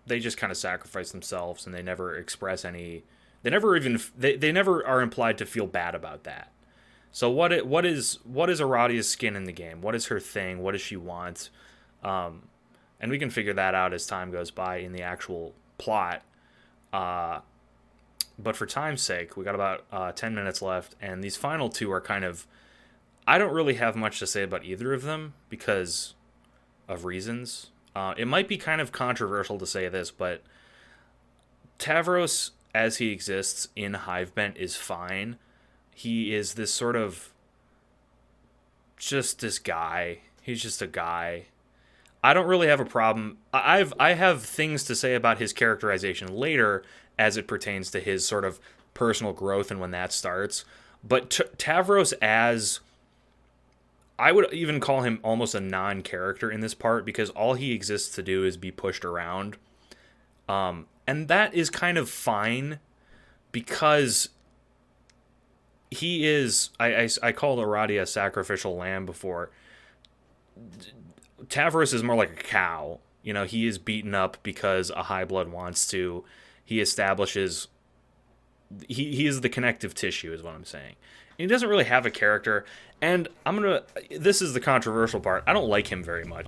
they just kind of sacrifice themselves, and they never express any. They never are implied to feel bad about that. So what is Aradia's skin in the game? What is her thing? What does she want? And we can figure that out as time goes by in the actual plot. But for time's sake, we got about 10 minutes left, and these final two are kind of... I don't really have much to say about either of them because of reasons. It might be kind of controversial to say this, but Tavros, as he exists in Hivebent, is fine. He is this sort of... just this guy. He's just a guy. I don't really have a problem. I have things to say about his characterization later as it pertains to his sort of personal growth and when that starts. But Tavros as... I would even call him almost a non-character in this part because all he exists to do is be pushed around. And that is kind of fine because he is... I called Aradia a sacrificial lamb before. Tavros is more like a cow. He is beaten up because a high blood wants to. He establishes... He is the connective tissue, is what I'm saying. And he doesn't really have a character. And this is the controversial part. I don't like him very much.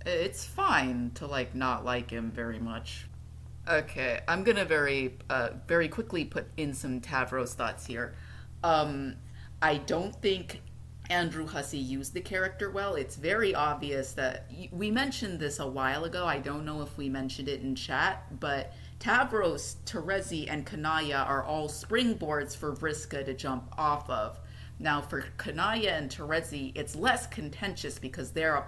It's fine to, not like him very much. Okay, I'm gonna very quickly put in some Tavros thoughts here. I don't think Andrew Hussey used the character well. It's very obvious that... We mentioned this a while ago. I don't know if we mentioned it in chat, but Tavros, Terezi, and Kanaya are all springboards for Vriska to jump off of. Now, for Kanaya and Terezi, it's less contentious because they're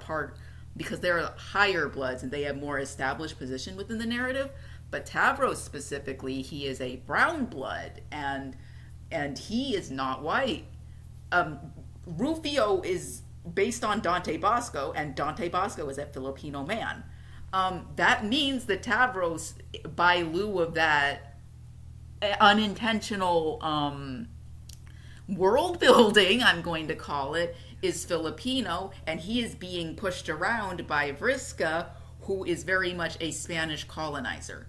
higher bloods and they have more established position within the narrative. But Tavros specifically, he is a brown blood, and he is not white. Rufio is based on Dante Bosco, and Dante Bosco is a Filipino man. That means that Tavros, by lieu of that unintentional world building, I'm going to call it, is Filipino, and he is being pushed around by Vriska, who is very much a Spanish colonizer.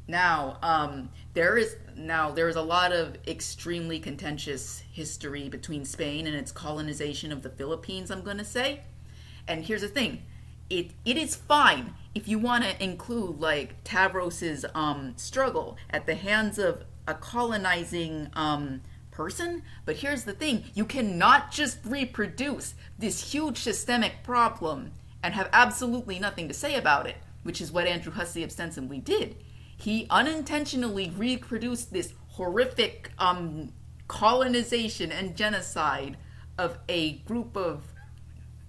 Now, there is a lot of extremely contentious history between Spain and its colonization of the Philippines, I'm going to say. And here's the thing. It is fine if you want to include, Tavros's struggle at the hands of a colonizing person. But here's the thing. You cannot just reproduce this huge systemic problem and have absolutely nothing to say about it, which is what Andrew Hussey ostensibly did. He unintentionally reproduced this horrific colonization and genocide of a group of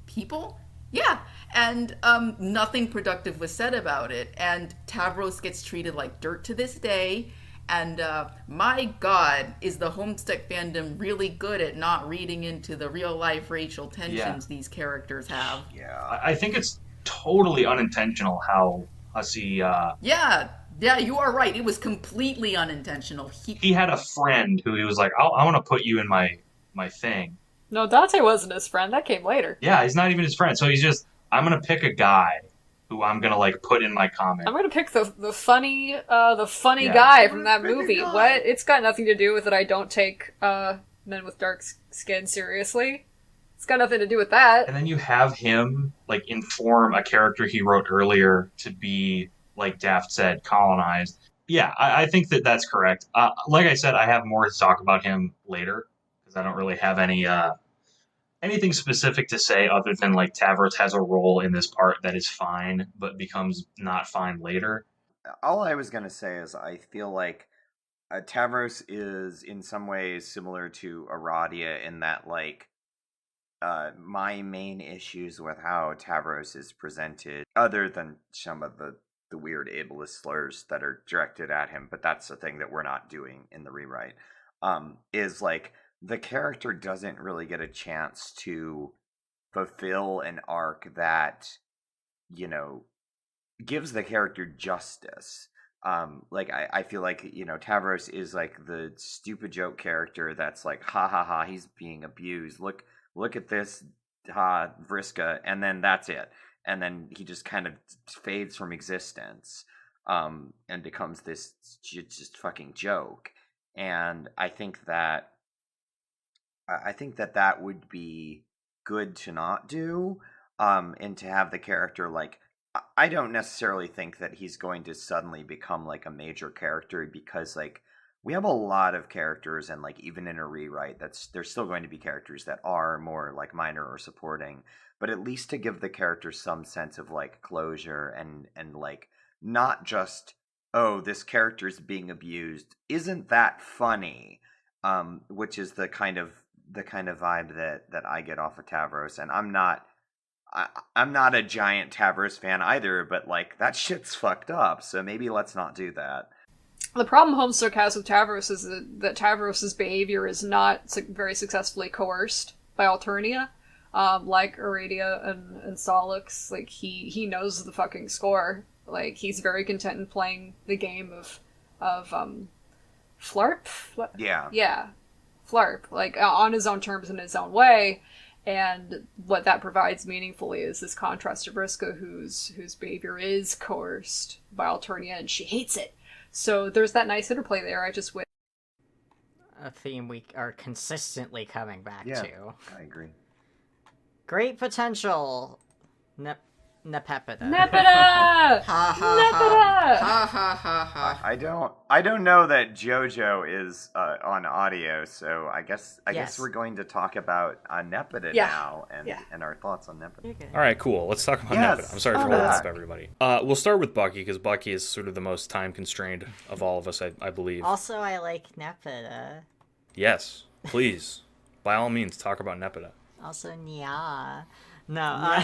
people. Yeah, and nothing productive was said about it. And Tavros gets treated like dirt to this day. And my God, is the Homestuck fandom really good at not reading into the real-life racial tensions these characters have. Yeah, I think it's totally unintentional how Hussey... Yeah, you are right. It was completely unintentional. He had a friend who he was like, I want to put you in my thing. No, Dante wasn't his friend. That came later. Yeah, he's not even his friend. So he's just, I'm going to pick a guy who I'm going to, put in my comic. I'm going to pick the funny guy from that movie. What? It's got nothing to do with that I don't take men with dark skin seriously. It's got nothing to do with that. And then you have him, inform a character he wrote earlier to be... like Daft said, colonized. Yeah, I think that's correct. Like I said, I have more to talk about him later, because I don't really have anything specific to say other than, Tavros has a role in this part that is fine, but becomes not fine later. All I was going to say is I feel like Tavros is in some ways similar to Aradia in that, like, my main issues with how Tavros is presented, other than some of the weird ableist slurs that are directed at him, but that's the thing that we're not doing in the rewrite, is like the character doesn't really get a chance to fulfill an arc that, you know, gives the character justice. Like I feel like, you know, Tavros is like the stupid joke character that's like, ha ha ha, he's being abused. Look at this, ha, Vriska, and then that's it. And then he just kind of fades from existence, and becomes this just fucking joke. And I think that that would be good to not do, and to have the character, like, I don't necessarily think that he's going to suddenly become like a major character, because like we have a lot of characters, and like even in a rewrite, there's still going to be characters that are more like minor or supporting, but at least to give the character some sense of like closure, and like not just, oh, this character's being abused, isn't that funny, which is the kind of vibe that I get off of Tavros. And I'm not a giant Tavros fan either, but like that shit's fucked up, so maybe let's not do that. The problem Homestuck has with Tavros is that Tavros's behavior is not very successfully coerced by Alternia. Like Aradia and Solix, like he knows the fucking score. Like he's very content in playing the game of Flarp? Yeah. Flarp, like on his own terms in his own way. And what that provides meaningfully is this contrast to Vriska, whose behavior is coerced by Alternia, and she hates it. So there's that nice interplay there. I just wish. A theme we are consistently coming back to. I agree. Great potential. Nepepida. Nepeta! Ha ha ha. Ha ha ha ha. I don't know that JoJo is on audio, so I guess we're going to talk about Nepeta now, and our thoughts on Nepeta. All right, cool. Let's talk about Nepeta. I'm sorry for holding up everybody. We'll start with Bucky, because Bucky is sort of the most time constrained of all of us, I believe. Also, I like Nepeta. Yes, please. By all means, talk about Nepeta. Also, Nya. No,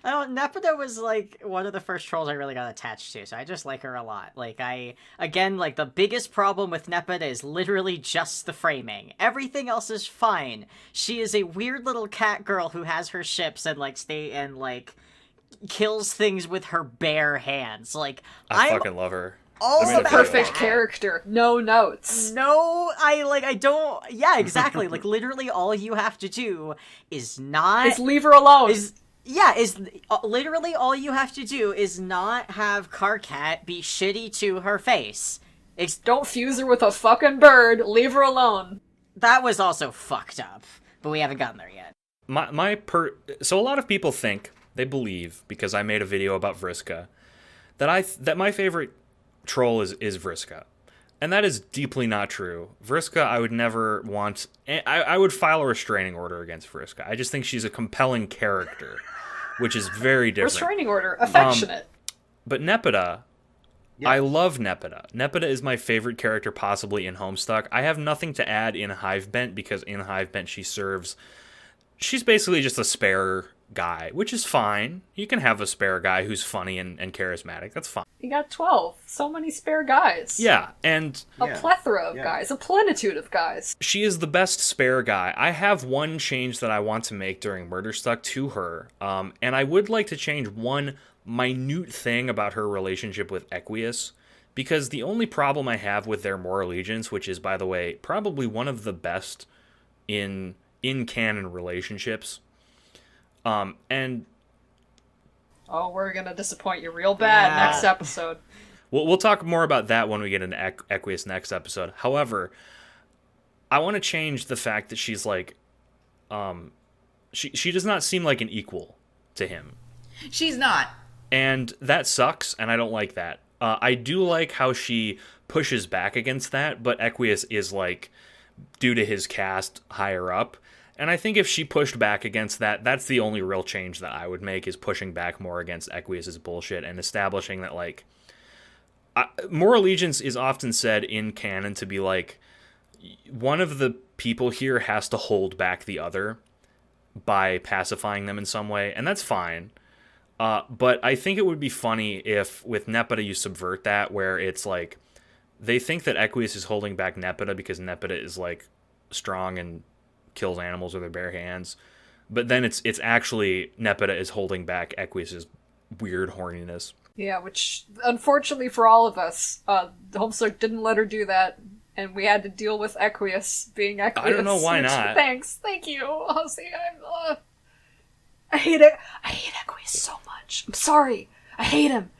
Nepeta was, like, one of the first trolls I really got attached to, so I just like her a lot. Like, the biggest problem with Nepeta is literally just the framing. Everything else is fine. She is a weird little cat girl who has her ships and, kills things with her bare hands. Like, I fucking love her. The perfect character. No notes. No, I don't... Yeah, exactly. Like, literally all you have to do is not... Is leave her alone. Literally all you have to do is not have Karkat be shitty to her face. Don't fuse her with a fucking bird. Leave her alone. That was also fucked up, but we haven't gotten there yet. So a lot of people think, they believe, because I made a video about Vriska, that my favorite troll is Vriska. And that is deeply not true. Vriska, I would never want... I would file a restraining order against Vriska. I just think she's a compelling character, which is very different. Restraining order. Affectionate. But Nepeta... Yes. I love Nepeta. Nepeta is my favorite character possibly in Homestuck. I have nothing to add in Hivebent, because in Hivebent she's basically just a spare guy, which is fine. You can have a spare guy who's funny and charismatic. That's fine. You got 12. So many spare guys. Yeah, and... A plethora of guys. A plenitude of guys. She is the best spare guy. I have one change that I want to make during Murderstuck to her, and I would like to change one minute thing about her relationship with Equius, because the only problem I have with their More Allegiance, which is, by the way, probably one of the best in canon relationships, and... Oh, we're gonna disappoint you real bad next episode. We'll talk more about that when we get into Equius next episode. However, I want to change the fact that she's like... She does not seem like an equal to him. She's not. And that sucks, and I don't like that. I do like how she pushes back against that, but Equius is, like, due to his caste, higher up. And I think if she pushed back against that, that's the only real change that I would make, is pushing back more against Equius's bullshit and establishing that, like, Moral allegiance is often said in canon to be like, one of the people here has to hold back the other by pacifying them in some way, and that's fine. But I think it would be funny if with Nepeta you subvert that, where it's like they think that Equius is holding back Nepeta because Nepeta is like strong and kills animals with her bare hands, but then it's actually Nepeta is holding back Equius's weird horniness. Yeah, which unfortunately for all of us, Homestuck didn't let her do that, and we had to deal with Equius being Equius. I don't know why not. Thank you, Ozzy. I hate it. I hate Equius so much. I'm sorry. I hate him.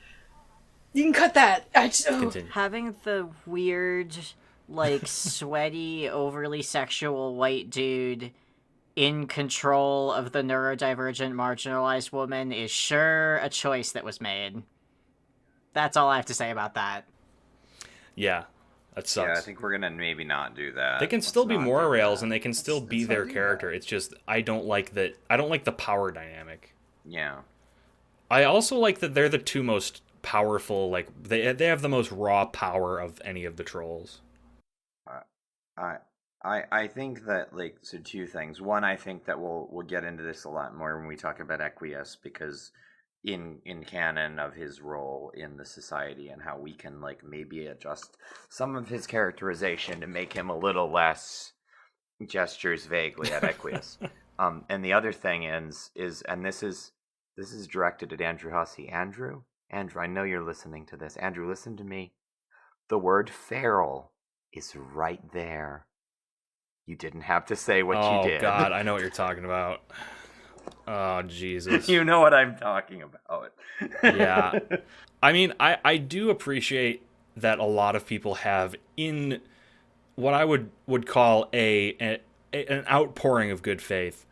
You can cut that. Continue. Having the weird, like, sweaty, overly sexual white dude in control of the neurodivergent, marginalized woman is sure a choice that was made. That's all I have to say about that. Yeah, that sucks. Yeah, I think we're gonna maybe not do that. They can still be more rails, and they can still be their character. It's just I don't like that. I don't like the power dynamic. Yeah. I also like that they're the two most powerful. Like they have the most raw power of any of the trolls. I think that, like, so two things. One, I think that we'll get into this a lot more when we talk about Equius, because in canon of his role in the society and how we can, like, maybe adjust some of his characterization to make him a little less gestures vaguely at Equius. And the other thing is and this is directed at Andrew Hussey. Andrew, I know you're listening to this. Andrew, listen to me. The word feral is right there. You didn't have to say what you did. Oh, God, I know what you're talking about. Oh, Jesus. You know what I'm talking about. Yeah. I mean, I do appreciate that a lot of people have in what I would call an outpouring of good faith.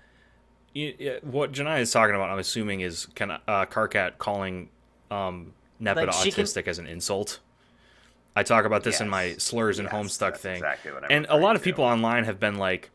What Janai is talking about, I'm assuming, is kind of Karkat calling Nepeta autistic as an insult. I talk about this in my slurs and Homestuck thing. Exactly what I'm and a lot of people online have been like,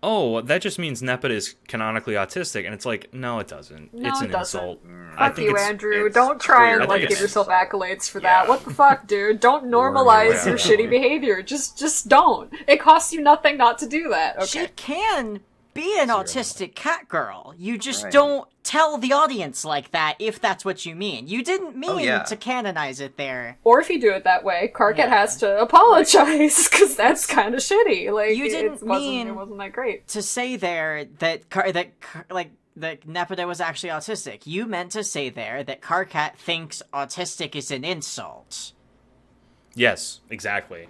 oh, that just means Nepeta is canonically autistic. And it's like, no, it doesn't. No, it's it an doesn't. insult. Fuck you, Andrew. Don't try and clearly give yourself insult. accolades for that. What the fuck, dude? Don't normalize your shitty behavior. Just don't. It costs you nothing not to do that. Okay. She can be an autistic cat girl. You just Right. don't tell the audience like that if that's what you mean. You didn't mean yeah. to canonize it there. Or if you do it that way, Karkat has to apologize because that's kind of shitty. Like You didn't mean it wasn't that great. to say there that Nepeta was actually autistic. You meant to say there that Karkat thinks autistic is an insult. Yes, exactly.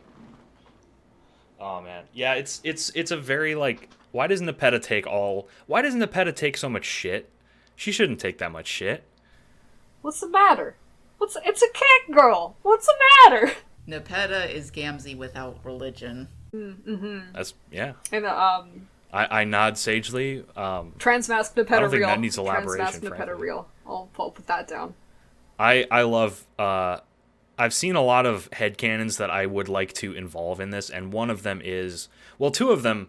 Oh, man. Yeah, it's a very, like, why doesn't Nepeta take so much shit? She shouldn't take that much shit. What's the matter? It's a cat girl. What's the matter? Nepeta is Gamzee without religion. That's, yeah. And I nod sagely. Transmask Nepeta I don't think real. that needs elaboration, Transmask Nepeta frankly. real. I'll put that down. I love, I've seen a lot of headcanons that I would like to involve in this, and one of them is, well, two of them,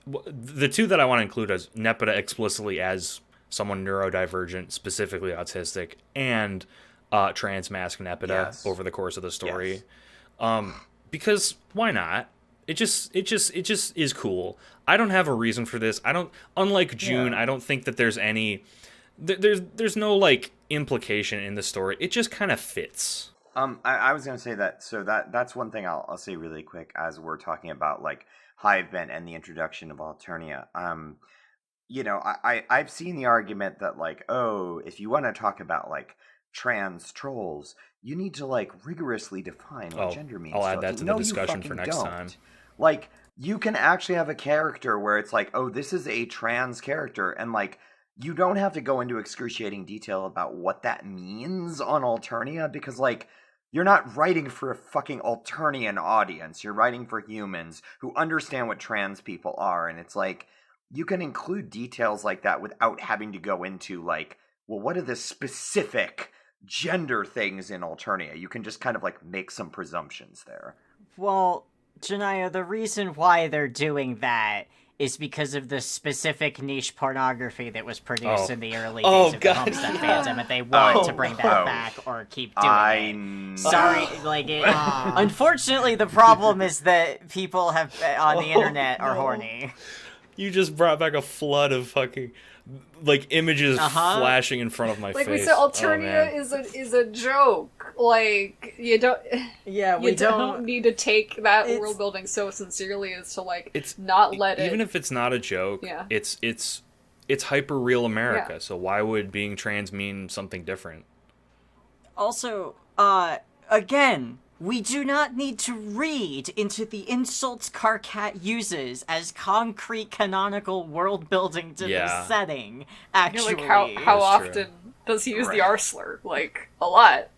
the two that I want to include as Nepeta explicitly as someone neurodivergent, specifically autistic, and transmask Nepeta over the course of the story. Because why not? It just is cool. I don't have a reason for this. Unlike June, I don't think that there's any there's no like implication in the story. It just kind of fits. I was gonna say that. So that's one thing I'll say really quick as we're talking about like Hivebent and the introduction of Alternia. You know, I've seen the argument that like, oh, if you want to talk about like trans trolls, you need to like rigorously define what gender means. I'll add that to the discussion for next time. Like, you can actually have a character where it's like, oh, this is a trans character, and like, you don't have to go into excruciating detail about what that means on Alternia, because like, you're not writing for a fucking Alternian audience. You're writing for humans who understand what trans people are, and it's like, you can include details like that without having to go into like, well, what are the specific gender things in Alternia? You can just kind of like make some presumptions there. Well, Janaya, the reason why they're doing that is because of the specific niche pornography that was produced in the early days Oh, of the God, Homestuck yeah. fandom, and they want to bring that Oh. back or keep doing it. know. Sorry, like it. Unfortunately, the problem is that people have on the internet are horny. You just brought back a flood of fucking like images flashing in front of my Like face. we said, Oh, Alternia man. is a joke. Like you don't. Yeah, we You don't need to take that world building so sincerely as to like It's not let it. Even if it's not a joke, Yeah. it's hyper real America. Yeah. So why would being trans mean something different? Also, again, we do not need to read into the insults Karkat uses as concrete canonical world building to Yeah. the setting. You're Actually, like how That's often true. does he use the Right. R slur? Like a lot.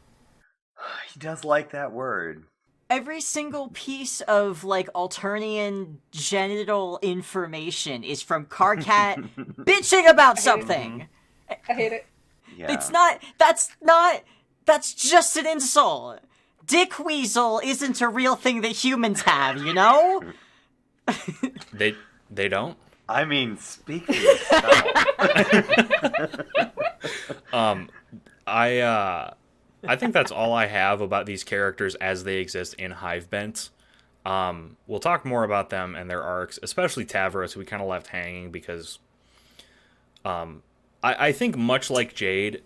He does like that word. every single piece of like Alternian genital information is from Karkat bitching about something. I hate it. Yeah. It's not. That's just an insult. Dick weasel isn't a real thing that humans have, you know? They don't. I mean, speak for yourself. I think that's all I have about these characters as they exist in Hivebent. We'll talk more about them and their arcs, especially Tavros, who we kind of left hanging because I think much like Jade,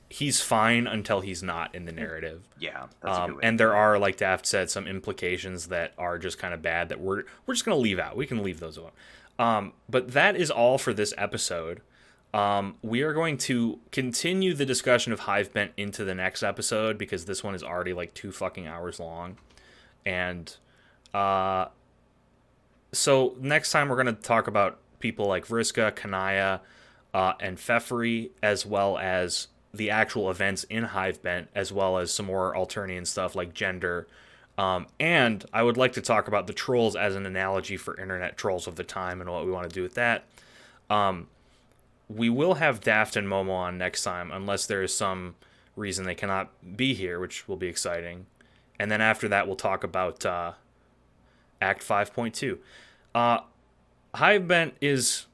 he's fine until he's not in the narrative. Yeah, that's a good way. And there are, like Daft said, some implications that are just kind of bad that we're just going to leave out. We can leave those out. But that is all for this episode. We are going to continue the discussion of Hivebent into the next episode because this one is already like 2 fucking hours long. And so next time we're going to talk about people like Vriska, Kanaya, and Pfeffery, as well as the actual events in Hivebent, as well as some more Alternian stuff like gender. And I would like to talk about the trolls as an analogy for internet trolls of the time and what we want to do with that. We will have Daft and Momo on next time, unless there is some reason they cannot be here, which will be exciting. And then after that, we'll talk about Act 5.2. Hivebent is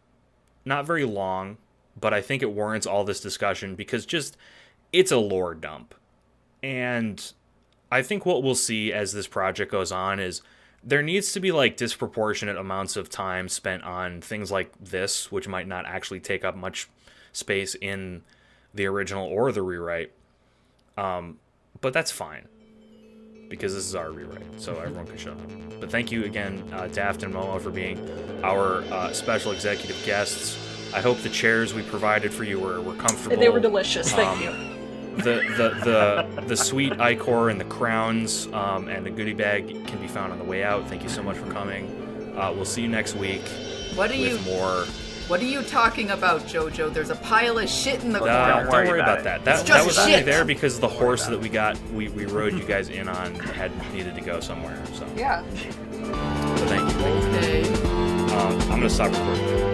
not very long, but I think it warrants all this discussion because just it's a lore dump. And I think what we'll see as this project goes on is there needs to be like disproportionate amounts of time spent on things like this, which might not actually take up much space in the original or the rewrite. But that's fine because this is our rewrite, so everyone can shut up. But thank you again, Daft and Momo, for being our special executive guests. I hope the chairs we provided for you were comfortable. They were delicious. Thank you. The sweet ichor and the crowns and a goodie bag can be found on the way out. Thank you so much for coming. We'll see you next week with more. What are you talking about, Jojo? There's a pile of shit in the corner. Don't worry about that. That just was only shit. there because the horse that we rode you guys in on had needed to go somewhere. So Yeah. thank you. Okay. I'm gonna stop recording.